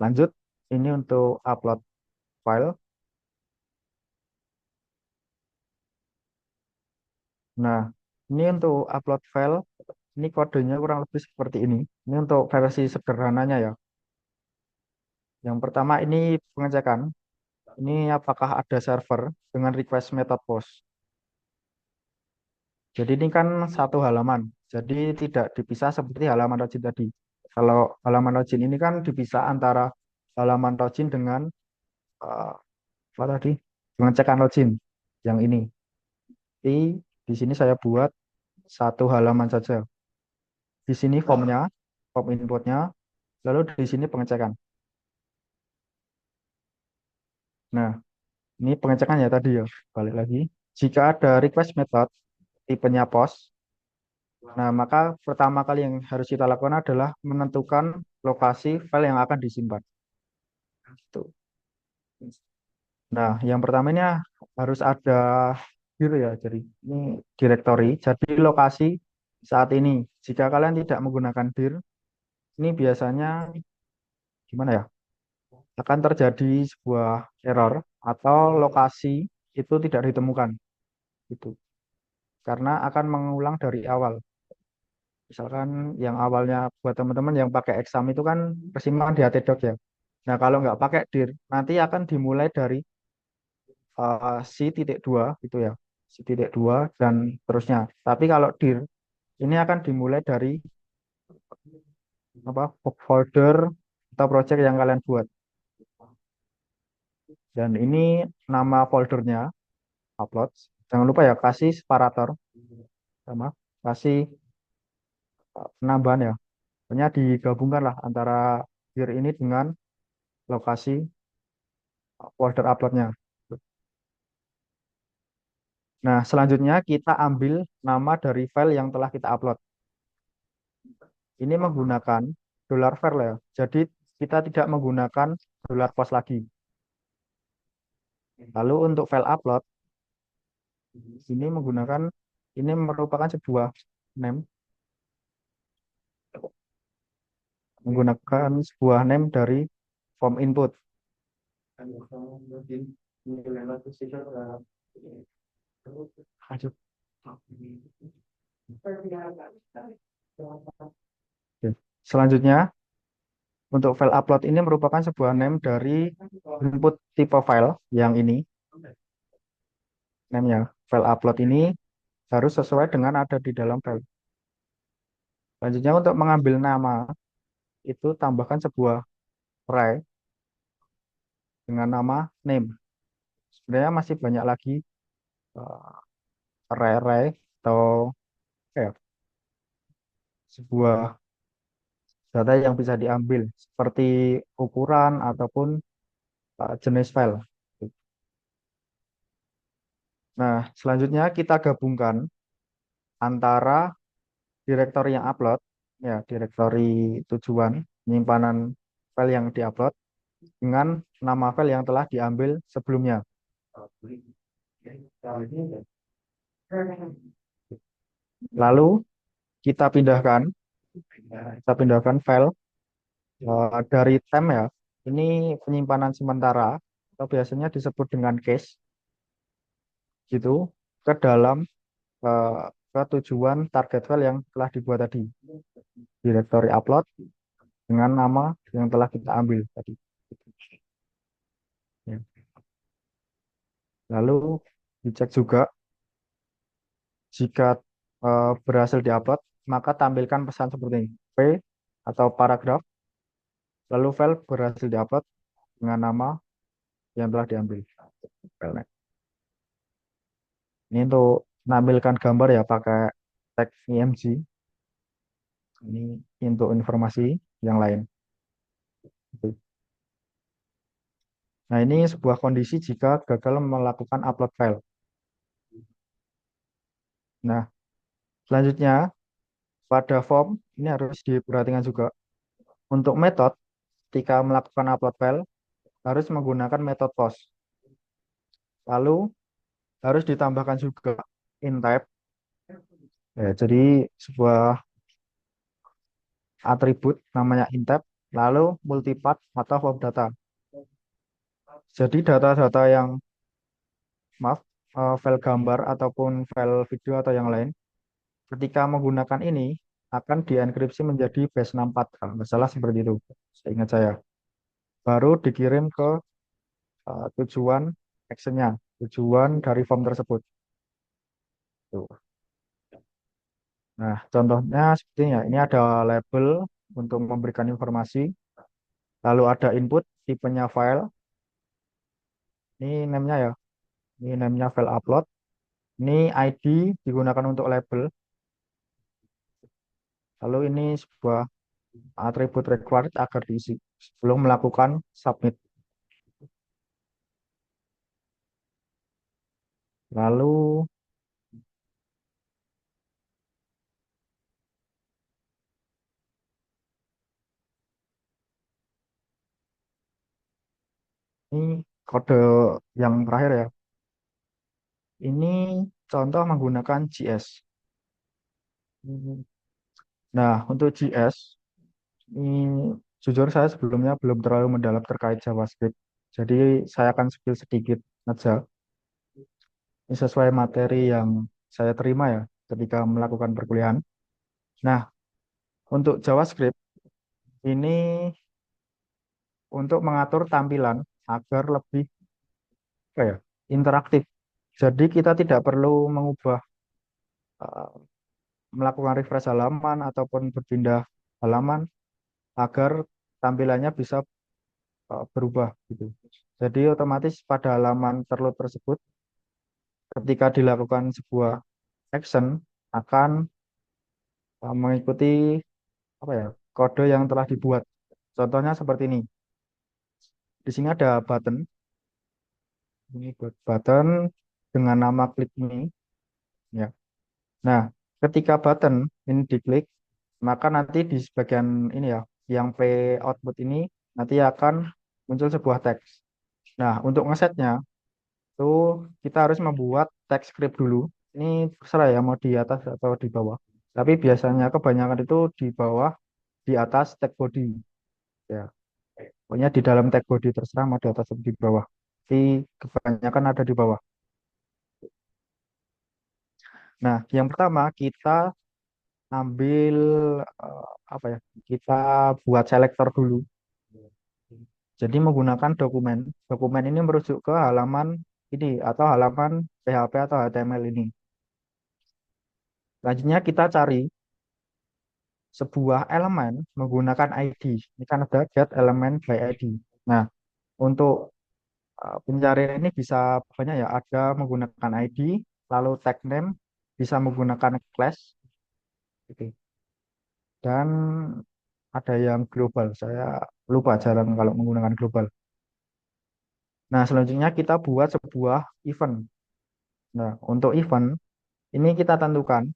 Lanjut, ini untuk upload file. Nah, ini untuk upload file, ini kodenya kurang lebih seperti ini. Ini untuk versi sederhananya ya. Yang pertama ini pengecekan. Ini apakah ada server dengan request method post. Jadi ini kan satu halaman. Jadi tidak dipisah seperti halaman login tadi. Kalau halaman login ini kan dipisah antara halaman login dengan eh, apa tadi? Pengecekan login yang ini. Di sini saya buat satu halaman saja. Di sini formnya, form inputnya, lalu di sini pengecekan. Nah, ini pengecekannya tadi ya. Balik lagi. Jika ada request method tipenya post, nah maka pertama kali yang harus kita lakukan adalah menentukan lokasi file yang akan disimpan. Tuh. Nah, yang pertama ini harus ada dir ya. Jadi ini directory. Jadi lokasi saat ini. Jika kalian tidak menggunakan dir, ini biasanya gimana ya? Akan terjadi sebuah error atau lokasi itu tidak ditemukan. Itu karena akan mengulang dari awal. Misalkan yang awalnya buat teman-teman yang pakai exam itu kan persimpangan di htdoc ya. Nah, kalau nggak pakai dir, nanti akan dimulai dari si.2 gitu ya. Si.2 dan terusnya. Tapi kalau dir, ini akan dimulai dari apa folder atau project yang kalian buat. Dan ini nama foldernya upload. Jangan lupa ya kasih separator sama kasih penambahan ya. Pokoknya digabungkan lah antara dir ini dengan lokasi folder uploadnya. Nah, selanjutnya kita ambil nama dari file yang telah kita upload. Ini menggunakan $var ya. Jadi kita tidak menggunakan $post lagi. Lalu untuk file upload, ini menggunakan, ini merupakan sebuah name, menggunakan sebuah name dari form input. Aduh. Oke. Selanjutnya, untuk file upload ini merupakan sebuah name dari input tipe file yang ini. Namanya file upload ini harus sesuai dengan ada di dalam file. Selanjutnya untuk mengambil nama, itu tambahkan sebuah array dengan nama name. Sebenarnya masih banyak lagi array-array atau sebuah data yang bisa diambil seperti ukuran ataupun jenis file. Nah, selanjutnya kita gabungkan antara direktori yang upload, ya direktori tujuan penyimpanan file yang diupload dengan nama file yang telah diambil sebelumnya. Lalu kita pindahkan file dari temp ya. Ini penyimpanan sementara atau biasanya disebut dengan cache gitu ke dalam eh, ke tujuan target file yang telah dibuat tadi. Directory upload dengan nama yang telah kita ambil tadi. Lalu dicek juga jika berhasil diupload, maka tampilkan pesan seperti ini, P atau paragraf, lalu file berhasil diupload dengan nama yang telah diambil. Filenya. Ini untuk menampilkan gambar ya pakai tag IMG. Ini untuk informasi yang lain. Nah, ini sebuah kondisi jika gagal melakukan upload file. Nah, selanjutnya pada form ini harus diperhatikan juga. Untuk metode, ketika melakukan upload file, harus menggunakan metode post. Lalu harus ditambahkan juga in type. Ya, jadi sebuah atribut namanya in type, lalu multipath atau form data. Jadi data-data yang maaf, file gambar ataupun file video atau yang lain, ketika menggunakan ini akan dienkripsi menjadi base64 kalau nggak salah seperti itu, seingat saya. Baru dikirim ke tujuan actionnya, tujuan dari form tersebut. Tuh. Nah, contohnya sepertinya ini ada label untuk memberikan informasi, lalu ada input tipenya file, ini namanya ya, ini namanya file upload, ini ID digunakan untuk label, lalu ini sebuah atribut required agar diisi sebelum melakukan submit. Lalu ini kode yang terakhir ya. Ini contoh menggunakan JS. Nah, untuk JS, ini jujur saya sebelumnya belum terlalu mendalam terkait JavaScript. Jadi saya akan spill sedikit saja. Ini sesuai materi yang saya terima ya ketika melakukan perkuliahan. Nah, untuk JavaScript ini untuk mengatur tampilan agar lebih apa ya, interaktif. Jadi kita tidak perlu mengubah eh, melakukan refresh halaman ataupun berpindah halaman agar tampilannya bisa berubah gitu. Jadi otomatis pada halaman terload tersebut ketika dilakukan sebuah action akan mengikuti apa ya, kode yang telah dibuat. Contohnya seperti ini. Di sini ada button, ini button dengan nama klik me ya. Nah, ketika button ini diklik, maka nanti di bagian ini ya, yang P output ini nanti akan muncul sebuah teks. Nah, untuk ngesetnya itu kita harus membuat teks script dulu. Ini terserah ya mau di atas atau di bawah. Tapi biasanya kebanyakan itu di bawah, di atas tag body ya. Pokoknya di dalam tag body terserah mau di atas atau di bawah. Tapi kebanyakan ada di bawah. Nah, yang pertama kita ambil apa ya? Kita buat selektor dulu. Jadi menggunakan dokumen. Dokumen ini merujuk ke halaman ini atau halaman PHP atau HTML ini. Selanjutnya kita cari sebuah elemen menggunakan ID. Ini kan ada get element by ID. Nah, untuk pencarian ini bisa pokoknya ya ada menggunakan ID, lalu tag name bisa menggunakan class, gitu. Dan ada yang global. Saya lupa jarang kalau menggunakan global. Nah, selanjutnya kita buat sebuah event. Nah, untuk event ini kita tentukan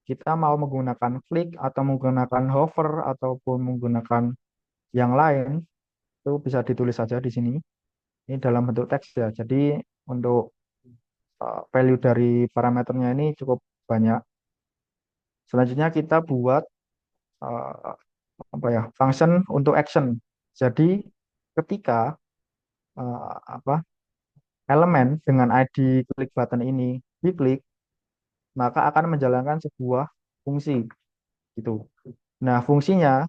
kita mau menggunakan klik atau menggunakan hover ataupun menggunakan yang lain itu bisa ditulis saja di sini. Ini dalam bentuk teks ya. Jadi untuk value dari parameternya ini cukup banyak. Selanjutnya kita buat uh, apa ya, function untuk action. Jadi ketika apa elemen dengan ID klik button ini diklik, maka akan menjalankan sebuah fungsi gitu. Nah, fungsinya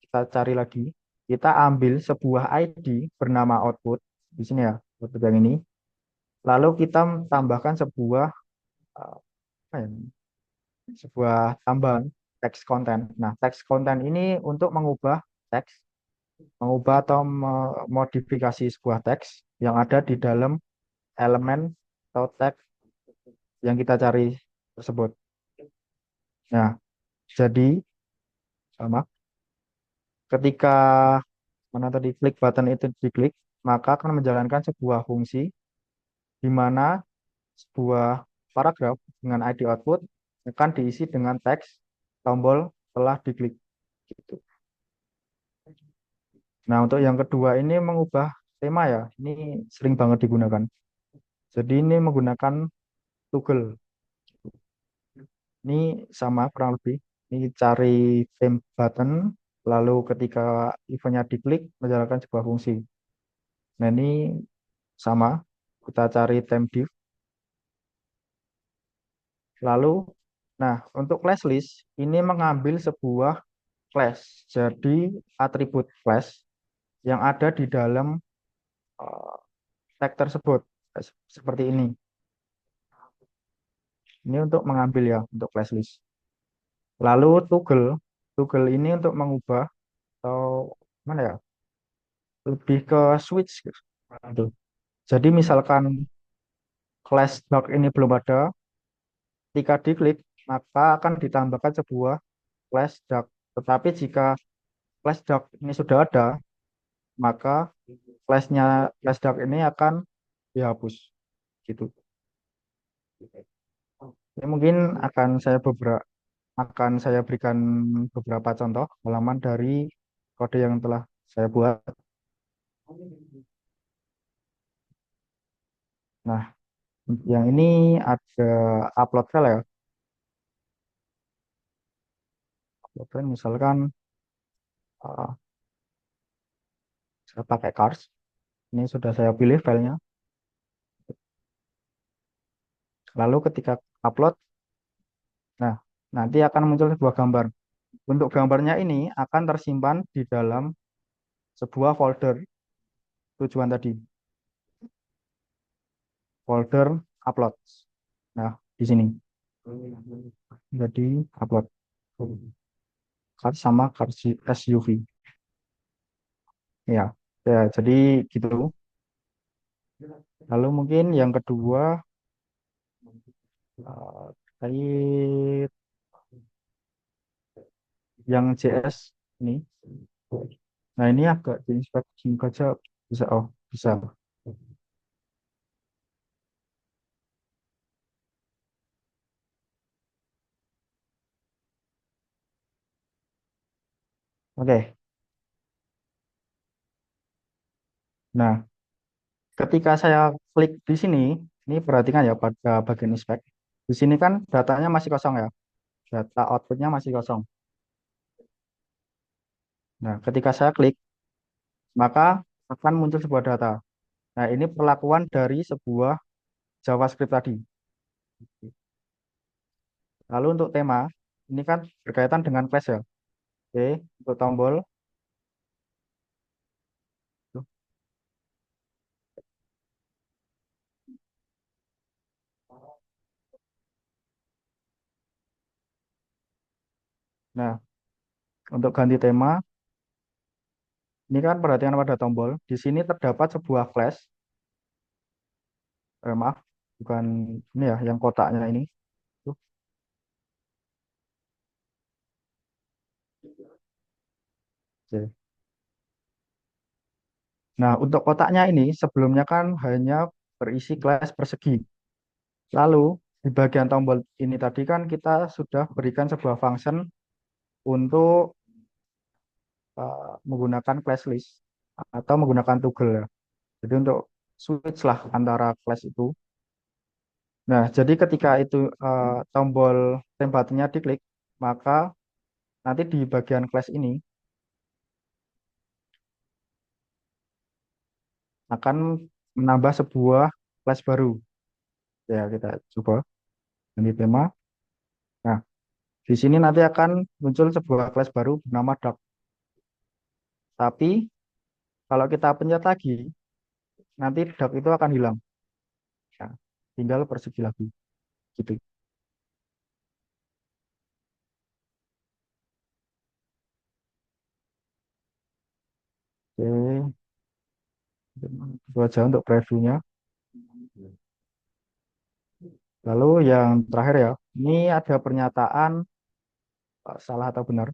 kita cari lagi. Kita ambil sebuah ID bernama output di sini ya, output yang ini. Lalu kita tambahkan eh, apa ya, sebuah tambahan teks konten. Nah, teks konten ini untuk mengubah atau memodifikasi sebuah teks yang ada di dalam elemen atau teks yang kita cari tersebut. Nah, jadi sama ketika mana tadi klik button itu diklik, maka akan menjalankan sebuah fungsi di mana sebuah paragraf dengan ID output akan diisi dengan teks tombol telah diklik gitu. Nah, untuk yang kedua ini mengubah tema ya. Ini sering banget digunakan. Jadi ini menggunakan toggle. Ini sama kurang lebih. Ini cari theme button, lalu ketika eventnya diklik menjalankan sebuah fungsi. Nah, ini sama. Kita cari theme div. Lalu, nah untuk class list ini mengambil sebuah class. Jadi atribut class yang ada di dalam eh, tag tersebut. Seperti ini. Ini untuk mengambil ya, untuk class list. Lalu toggle ini untuk mengubah atau mana ya, lebih ke switch gitu. Jadi misalkan class doc ini belum ada, ketika diklik maka akan ditambahkan sebuah class doc. Tetapi jika class doc ini sudah ada, maka class doc ini akan dihapus gitu. Ini mungkin akan saya berikan beberapa contoh halaman dari kode yang telah saya buat. Nah, yang ini ada upload file ya. Upload file misalkan eh, saya pakai cars. Ini sudah saya pilih filenya. Lalu ketika upload, nah nanti akan muncul sebuah gambar. Untuk gambarnya ini akan tersimpan di dalam sebuah folder tujuan tadi, folder upload. Nah, di sini. Jadi upload cars sama cars SUV. Ya, ya jadi gitu. Lalu mungkin yang kedua terkait yang JS ini. Nah, ini agak diinspeksi saja bisa. Oh, bisa. Oke. Nah, ketika saya klik di sini, ini perhatikan ya pada bagian inspect. Di sini kan datanya masih kosong ya. Data outputnya masih kosong. Nah, ketika saya klik, maka akan muncul sebuah data. Nah, ini perlakuan dari sebuah JavaScript tadi. Lalu untuk tema, ini kan berkaitan dengan class ya. Oke, untuk tombol. Nah, untuk ganti tema, ini kan perhatikan pada tombol. Di sini terdapat sebuah class. Maaf, bukan ini ya, yang kotaknya ini. Tuh. Oke. Nah, untuk kotaknya ini sebelumnya kan hanya berisi kelas persegi. Lalu di bagian tombol ini tadi kan kita sudah berikan sebuah function untuk menggunakan class list atau menggunakan toggle ya. Jadi untuk switch lah antara class itu. Nah, jadi ketika itu tombol tempatnya diklik, maka nanti di bagian class ini akan menambah sebuah class baru. Ya, kita coba ganti tema. Nah, di sini nanti akan muncul sebuah kelas baru bernama doc. Tapi kalau kita pencet lagi, nanti doc itu akan hilang. tinggal persegi lagi gitu. Oke, itu aja untuk previewnya. Lalu yang terakhir ya, ini ada pernyataan salah atau benar.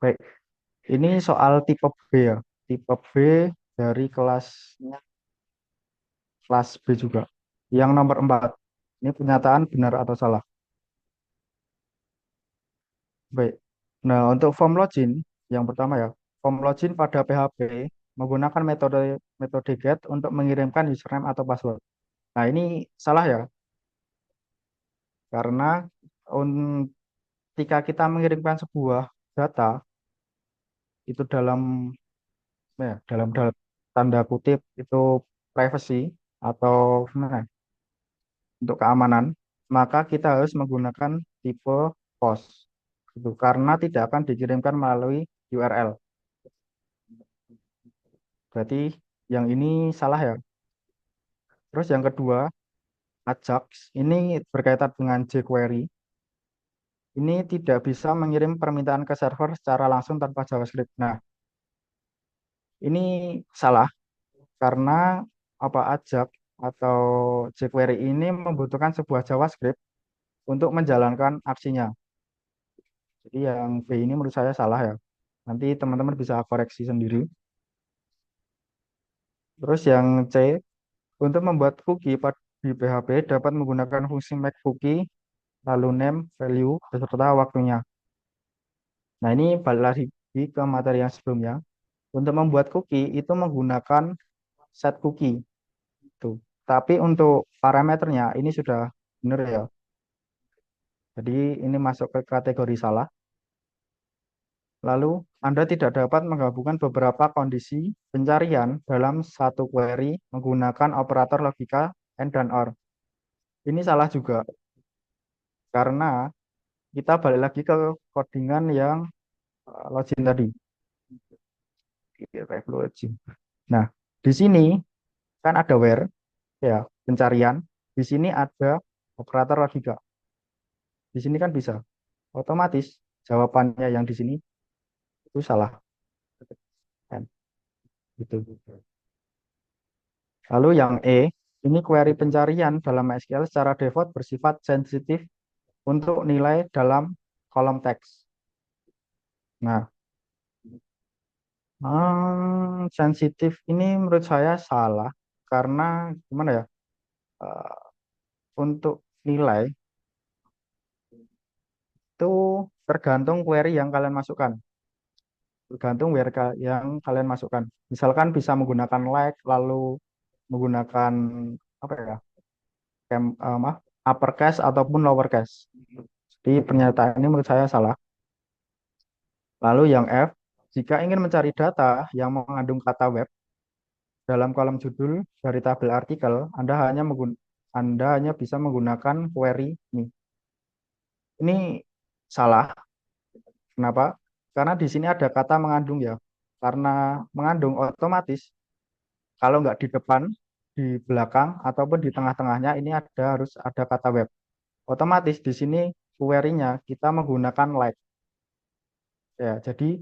Baik, ini soal tipe B ya. Tipe B dari kelas B juga. Yang nomor 4. Ini pernyataan benar atau salah. Baik. Nah, untuk form login yang pertama ya. Form login pada PHP menggunakan metode metode get untuk mengirimkan username atau password. Nah, ini salah ya. Karena ketika kita mengirimkan sebuah data itu dalam tanda kutip itu privacy atau gimana ya, untuk keamanan, maka kita harus menggunakan tipe POST itu karena tidak akan dikirimkan melalui URL. Berarti yang ini salah ya. Terus yang kedua, Ajax ini berkaitan dengan jQuery. Ini tidak bisa mengirim permintaan ke server secara langsung tanpa JavaScript. Nah, ini salah karena apa Ajax atau jQuery ini membutuhkan sebuah JavaScript untuk menjalankan aksinya. Jadi yang B ini menurut saya salah ya. Nanti teman-teman bisa koreksi sendiri. Terus yang C, untuk membuat cookie di PHP dapat menggunakan fungsi make cookie, lalu name, value, beserta waktunya. Nah ini balik lagi ke materi yang sebelumnya. Untuk membuat cookie itu menggunakan set cookie. Tuh. Tapi untuk parameternya ini sudah benar ya. Jadi ini masuk ke kategori salah. Lalu Anda tidak dapat menggabungkan beberapa kondisi pencarian dalam satu query menggunakan operator logika AND dan OR. Ini salah juga karena kita balik lagi ke codingan yang login tadi. Login. Nah, di sini kan ada where ya, pencarian. Di sini ada operator logika. Di sini kan bisa. Otomatis jawabannya yang di sini itu salah. Kan? Gitu. Lalu yang E, ini query pencarian dalam MySQL secara default bersifat sensitif untuk nilai dalam kolom teks. Nah, sensitif ini menurut saya salah karena gimana ya? eh, untuk nilai itu tergantung query yang kalian masukkan. Tergantung yang kalian masukkan. Misalkan bisa menggunakan like, lalu menggunakan apa ya? Maaf, uppercase ataupun lowercase. Jadi pernyataan ini menurut saya salah. Lalu yang F, jika ingin mencari data yang mengandung kata web dalam kolom judul dari tabel artikel, Anda hanya bisa menggunakan query ini. Ini salah. Kenapa? Karena di sini ada kata mengandung ya. Karena mengandung otomatis kalau nggak di depan, di belakang ataupun di tengah-tengahnya ini harus ada kata web. Otomatis di sini query-nya kita menggunakan like. Ya, jadi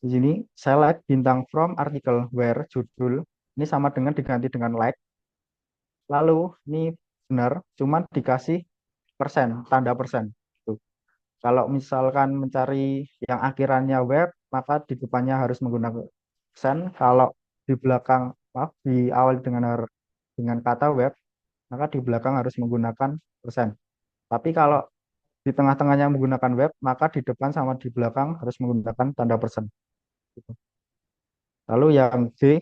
di sini select bintang from artikel where judul ini sama dengan diganti dengan like. Lalu ini benar, cuman dikasih persen, tanda persen. Tuh. Kalau misalkan mencari yang akhirannya web, maka di depannya harus menggunakan persen. Kalau di belakang, maaf, diawali dengan kata web, maka di belakang harus menggunakan persen. Tapi kalau di tengah-tengahnya menggunakan web, maka di depan sama di belakang harus menggunakan tanda persen. Gitu. Lalu yang B,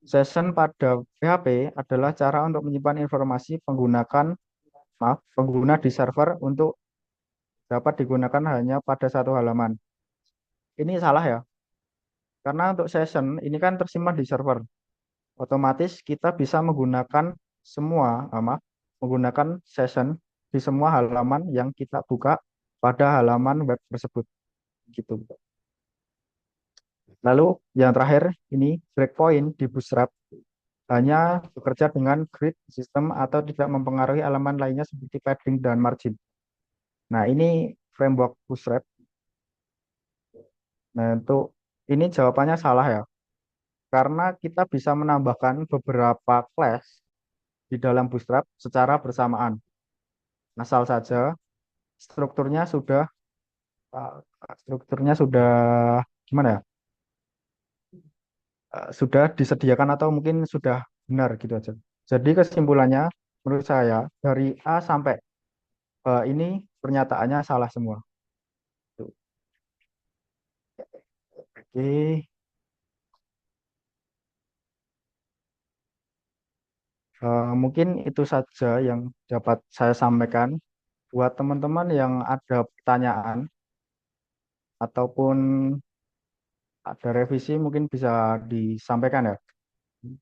session pada PHP adalah cara untuk menyimpan informasi pengguna di server untuk dapat digunakan hanya pada satu halaman. Ini salah ya, karena untuk session ini kan tersimpan di server. Otomatis kita bisa menggunakan semua, menggunakan session di semua halaman yang kita buka pada halaman web tersebut gitu. Lalu yang terakhir ini breakpoint di Bootstrap hanya bekerja dengan grid system atau tidak mempengaruhi elemen lainnya seperti padding dan margin. Nah, ini framework Bootstrap. Nah, untuk ini jawabannya salah ya. Karena kita bisa menambahkan beberapa class di dalam Bootstrap secara bersamaan. Asal saja strukturnya sudah uh, strukturnya sudah gimana ya? Sudah disediakan atau mungkin sudah benar gitu aja. Jadi kesimpulannya menurut saya dari A sampai ini pernyataannya salah semua. Tuh. Oke, mungkin itu saja yang dapat saya sampaikan. Buat teman-teman yang ada pertanyaan ataupun ada revisi mungkin bisa disampaikan ya.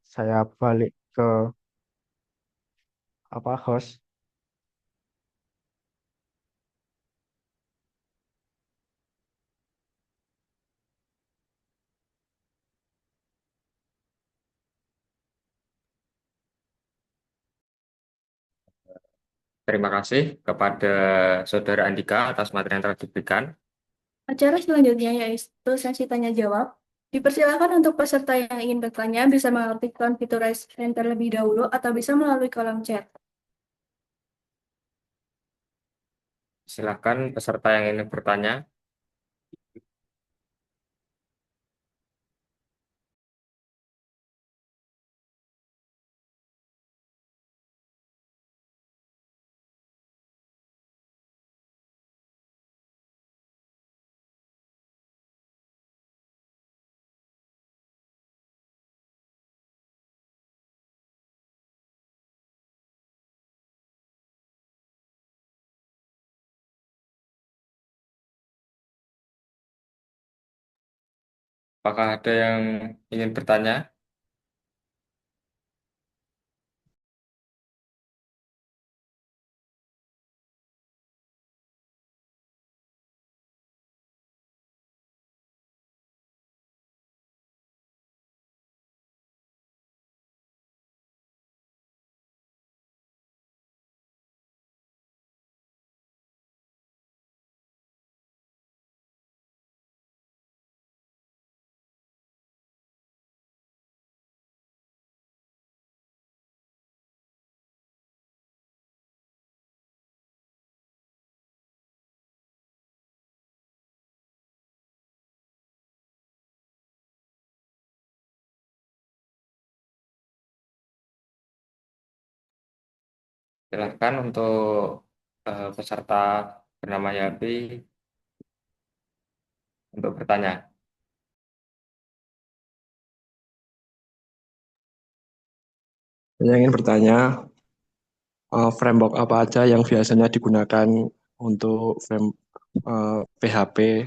Saya balik ke apa host. Terima kasih kepada Saudara Andika atas materi yang telah diberikan. Acara selanjutnya yaitu sesi tanya jawab. Dipersilakan untuk peserta yang ingin bertanya bisa mengaktifkan fitur Raise Hand terlebih dahulu atau bisa melalui kolom chat. Silakan peserta yang ingin bertanya. Apakah ada yang ingin bertanya? Silakan untuk peserta bernama Yapi untuk bertanya. Saya ingin bertanya, framework apa aja yang biasanya digunakan untuk PHP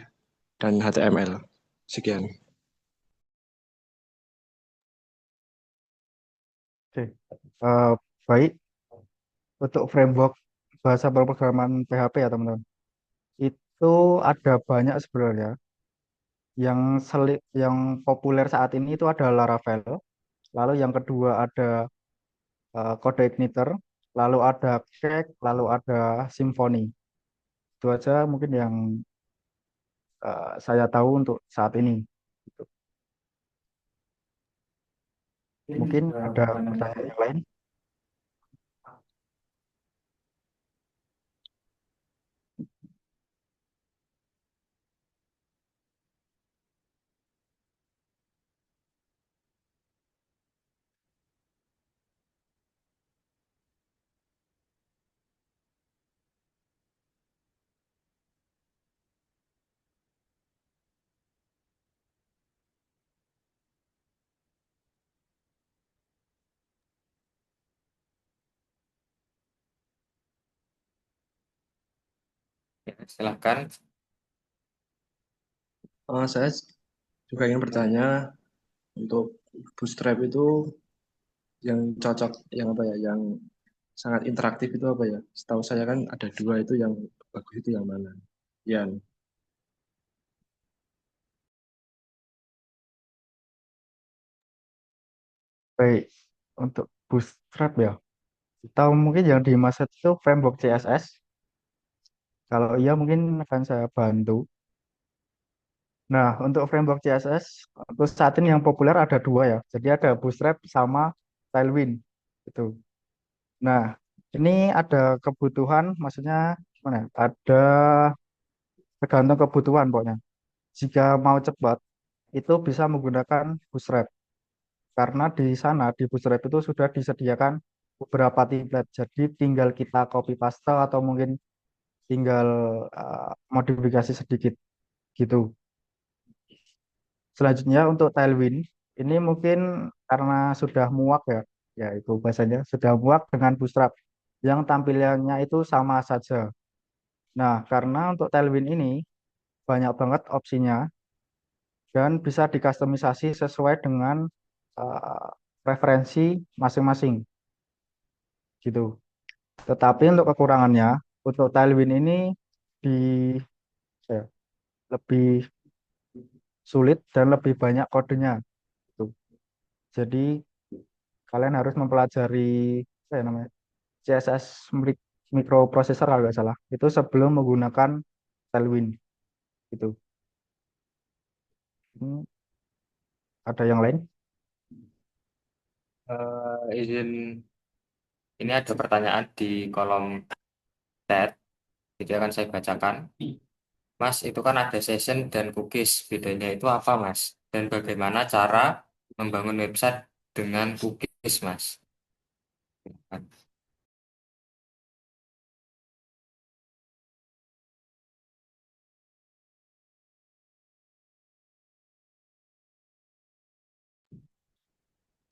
dan HTML? Sekian. Oke. Eh, baik untuk framework bahasa pemrograman PHP ya teman-teman. Itu ada banyak sebenarnya. Yang populer saat ini itu ada Laravel, lalu yang kedua ada Code Igniter, lalu ada Cake, lalu ada Symfony. Itu aja mungkin yang saya tahu untuk saat ini. Gitu. Mungkin ada pertanyaan yang lain? Ya, silakan. Saya juga ingin bertanya, untuk Bootstrap itu yang cocok, yang apa ya, yang sangat interaktif itu apa ya? Setahu saya kan ada dua itu yang bagus itu yang mana? Yang Baik, untuk Bootstrap ya. Tahu mungkin yang dimaksud itu framework CSS. Kalau iya mungkin akan saya bantu. Nah, untuk framework CSS, untuk saat ini yang populer ada dua ya. Jadi ada Bootstrap sama Tailwind. Itu. Nah, ini ada kebutuhan, maksudnya gimana ya? Ada tergantung kebutuhan pokoknya. Jika mau cepat, itu bisa menggunakan Bootstrap. Karena di sana, di Bootstrap itu sudah disediakan beberapa template. Jadi tinggal kita copy paste atau mungkin tinggal modifikasi sedikit gitu. Selanjutnya untuk Tailwind, ini mungkin karena sudah muak ya, ya itu bahasanya sudah muak dengan Bootstrap yang tampilannya itu sama saja. Nah, karena untuk Tailwind ini banyak banget opsinya dan bisa dikustomisasi sesuai dengan uh, preferensi masing-masing gitu. Tetapi untuk kekurangannya, untuk Tailwind ini di ya, lebih sulit dan lebih banyak kodenya gitu. Jadi kalian harus mempelajari apa ya namanya CSS microprocessor kalau nggak salah itu sebelum menggunakan Tailwind gitu. Hmm, ada yang lain? Izin, ini ada pertanyaan di kolom chat, jadi akan saya bacakan. Mas, itu kan ada session dan cookies. Bedanya itu apa, Mas? Dan bagaimana cara membangun website dengan cookies, Mas?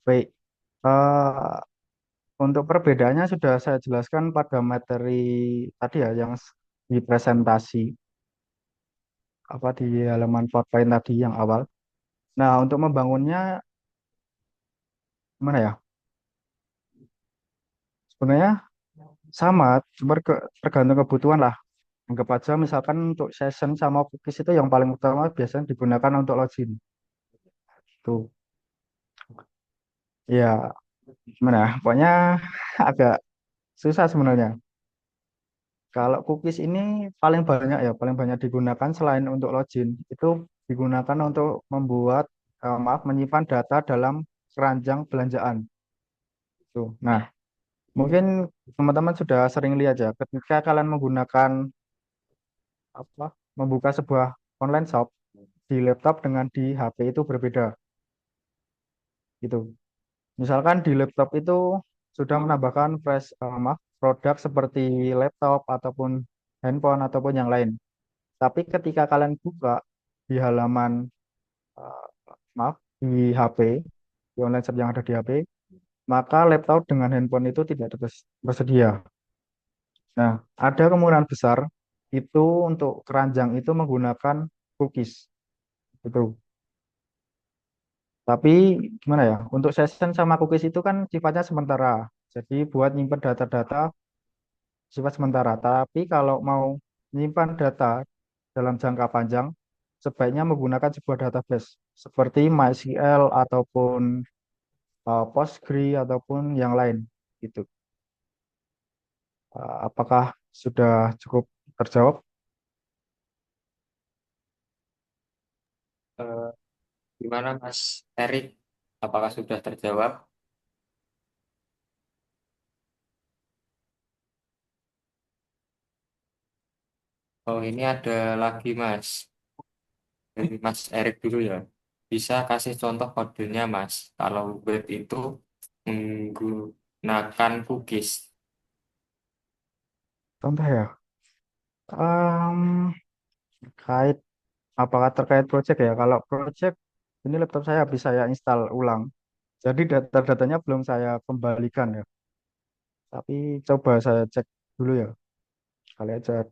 Baik. Eh, untuk perbedaannya sudah saya jelaskan pada materi tadi ya yang di presentasi apa di halaman PowerPoint tadi yang awal. Nah, untuk membangunnya gimana ya? Sebenarnya sama, cuma tergantung kebutuhan lah. Anggap aja misalkan untuk session sama cookies itu yang paling utama biasanya digunakan untuk login. Tuh, ya gimana ya? Pokoknya agak susah sebenarnya. Kalau cookies ini paling banyak ya, paling banyak digunakan selain untuk login, itu digunakan untuk membuat, maaf, menyimpan data dalam keranjang belanjaan. Tuh. Nah, mungkin teman-teman sudah sering lihat ya, ketika kalian menggunakan apa, membuka sebuah online shop di laptop dengan di HP itu berbeda, gitu. Misalkan di laptop itu sudah menambahkan maaf, produk seperti laptop ataupun handphone ataupun yang lain. Tapi ketika kalian buka di halaman eh, maaf di HP, di online shop yang ada di HP, maka laptop dengan handphone itu tidak tersedia. Nah, ada kemungkinan besar itu untuk keranjang itu menggunakan cookies. Itu. Tapi gimana ya? Untuk session sama cookies itu kan sifatnya sementara. Jadi buat nyimpen data-data sifat sementara. Tapi kalau mau menyimpan data dalam jangka panjang, sebaiknya menggunakan sebuah database seperti MySQL ataupun Postgre ataupun yang lain gitu. Apakah sudah cukup terjawab? Eh, Gimana, Mas Erik? Apakah sudah terjawab? Oh, ini ada lagi, Mas. Dari Mas Erik dulu ya. Bisa kasih contoh kodenya, Mas. Kalau web itu menggunakan cookies. Contoh ya. Em, terkait apakah terkait project ya? Kalau project ini laptop saya habis saya install ulang. Jadi data-datanya belum saya kembalikan ya. Tapi coba saya cek dulu ya. Kali aja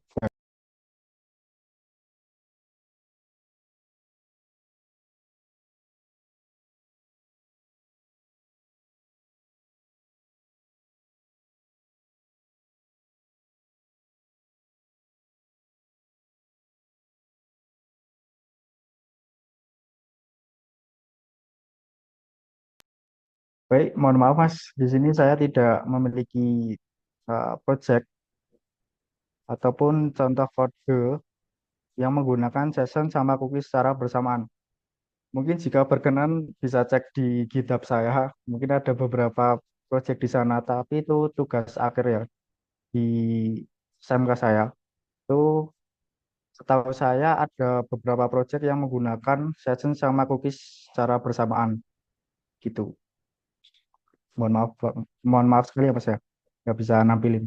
Baik, mohon maaf Mas, di sini saya tidak memiliki project ataupun contoh kode yang menggunakan session sama cookies secara bersamaan. Mungkin jika berkenan bisa cek di GitHub saya, mungkin ada beberapa project di sana, tapi itu tugas akhir ya di SMK saya. Itu setahu saya ada beberapa project yang menggunakan session sama cookies secara bersamaan gitu. Mohon maaf, mohon maaf sekali ya Mas ya, nggak bisa nampilin.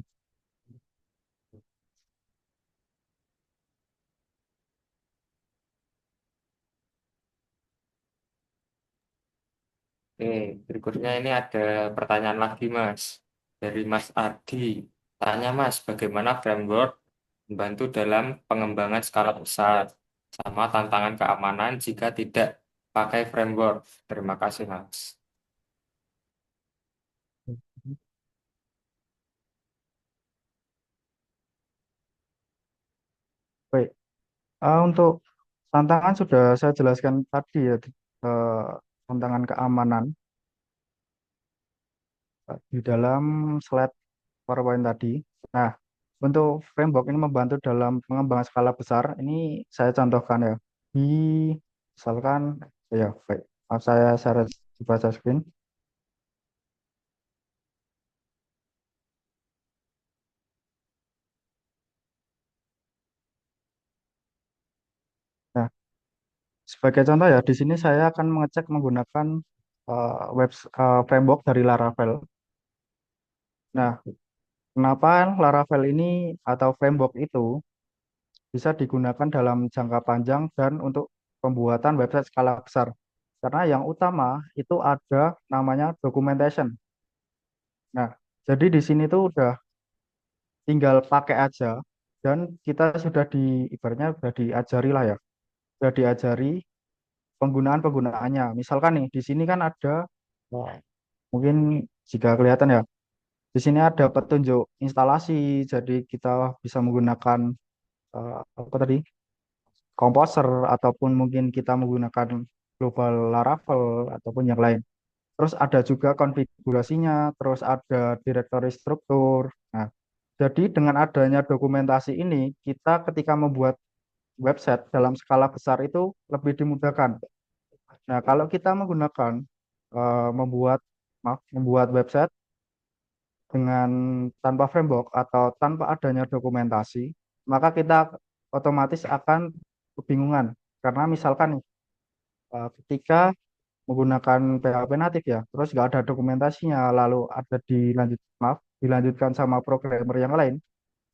Oke, berikutnya ini ada pertanyaan lagi, Mas. Dari Mas Adi. Tanya, Mas, bagaimana framework membantu dalam pengembangan skala besar sama tantangan keamanan jika tidak pakai framework? Terima kasih, Mas. Baik, untuk tantangan sudah saya jelaskan tadi ya, eh, tantangan keamanan di dalam slide PowerPoint tadi. Nah, untuk framework ini membantu dalam pengembangan skala besar. Ini saya contohkan ya. Di misalkan ya, baik. Maaf saya share di baca screen. Nah, sebagai contoh ya, di sini saya akan mengecek menggunakan framework dari Laravel. Nah, kenapa Laravel ini atau framework itu bisa digunakan dalam jangka panjang dan untuk pembuatan website skala besar? Karena yang utama itu ada namanya documentation. Nah, jadi di sini tuh udah tinggal pakai aja dan kita sudah ibaratnya sudah diajari lah ya, sudah diajari penggunaannya. Misalkan nih di sini kan ada, wah, mungkin jika kelihatan ya, di sini ada petunjuk instalasi, jadi kita bisa menggunakan apa tadi, Composer ataupun mungkin kita menggunakan Global Laravel ataupun yang lain. Terus ada juga konfigurasinya, terus ada directory struktur. Nah, jadi dengan adanya dokumentasi ini, kita ketika membuat website dalam skala besar itu lebih dimudahkan. Nah, kalau kita menggunakan membuat website dengan tanpa framework atau tanpa adanya dokumentasi, maka kita otomatis akan kebingungan. Karena misalkan nih, ketika menggunakan PHP natif ya, terus nggak ada dokumentasinya, lalu dilanjutkan sama programmer yang lain,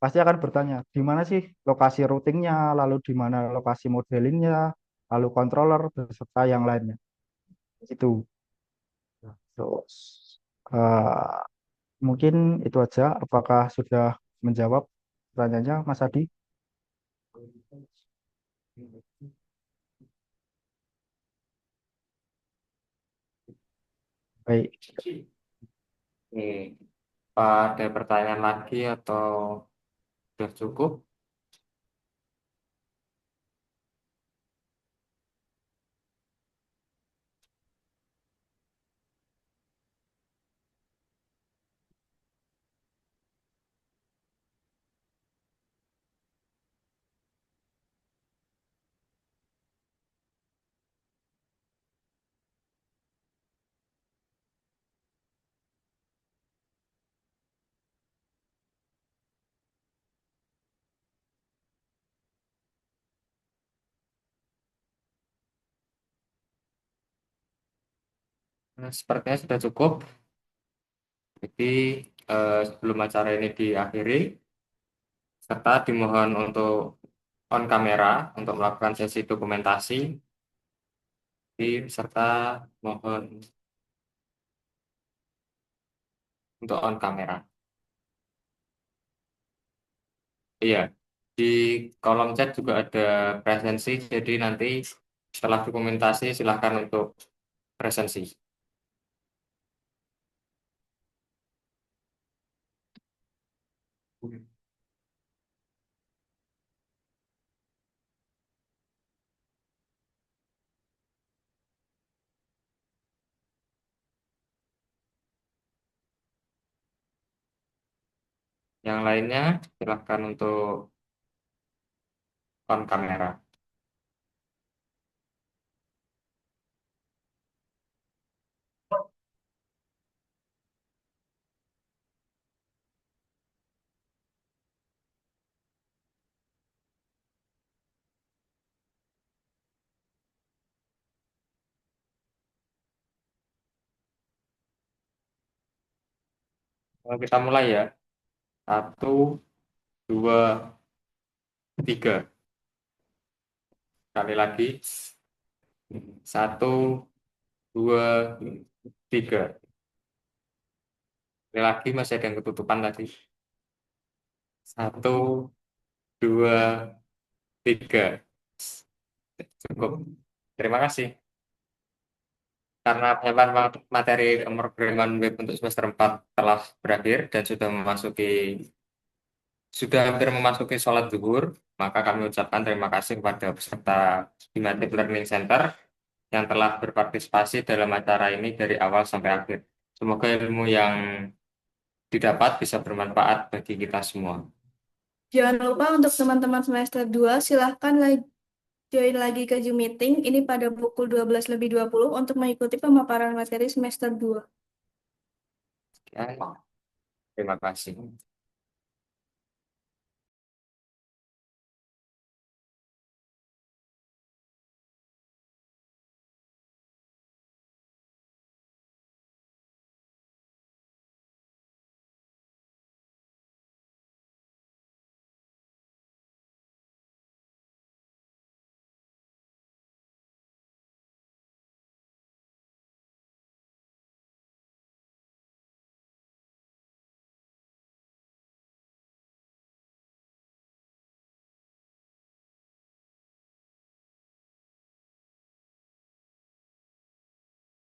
pasti akan bertanya, di mana sih lokasi routingnya, lalu di mana lokasi modelingnya, lalu controller beserta yang lainnya. Itu. Terus eh, mungkin itu aja. Apakah sudah menjawab pertanyaannya, Mas Adi? Baik. Oke, ada pertanyaan lagi atau sudah cukup? Nah, sepertinya sudah cukup. Jadi sebelum acara ini diakhiri, serta dimohon untuk on kamera untuk melakukan sesi dokumentasi, serta mohon untuk on kamera. Iya, di kolom chat juga ada presensi, jadi nanti setelah dokumentasi silahkan untuk presensi. Yang lainnya silakan untuk on kamera. Kita mulai ya. 1, 2, 3. Sekali lagi. 1, 2, 3. Ini lagi masih ada yang ketutupan tadi. 1, 2, 3. Cukup. Terima kasih. Karena penyampaian materi pemrograman web untuk semester 4 telah berakhir dan sudah hampir memasuki sholat zuhur, maka kami ucapkan terima kasih kepada peserta Himatic Learning Center yang telah berpartisipasi dalam acara ini dari awal sampai akhir. Semoga ilmu yang didapat bisa bermanfaat bagi kita semua. Jangan lupa untuk teman-teman semester 2, silahkan join lagi ke Zoom meeting ini pada pukul 12:20 untuk mengikuti pemaparan materi semester 2. Sekian. Terima kasih.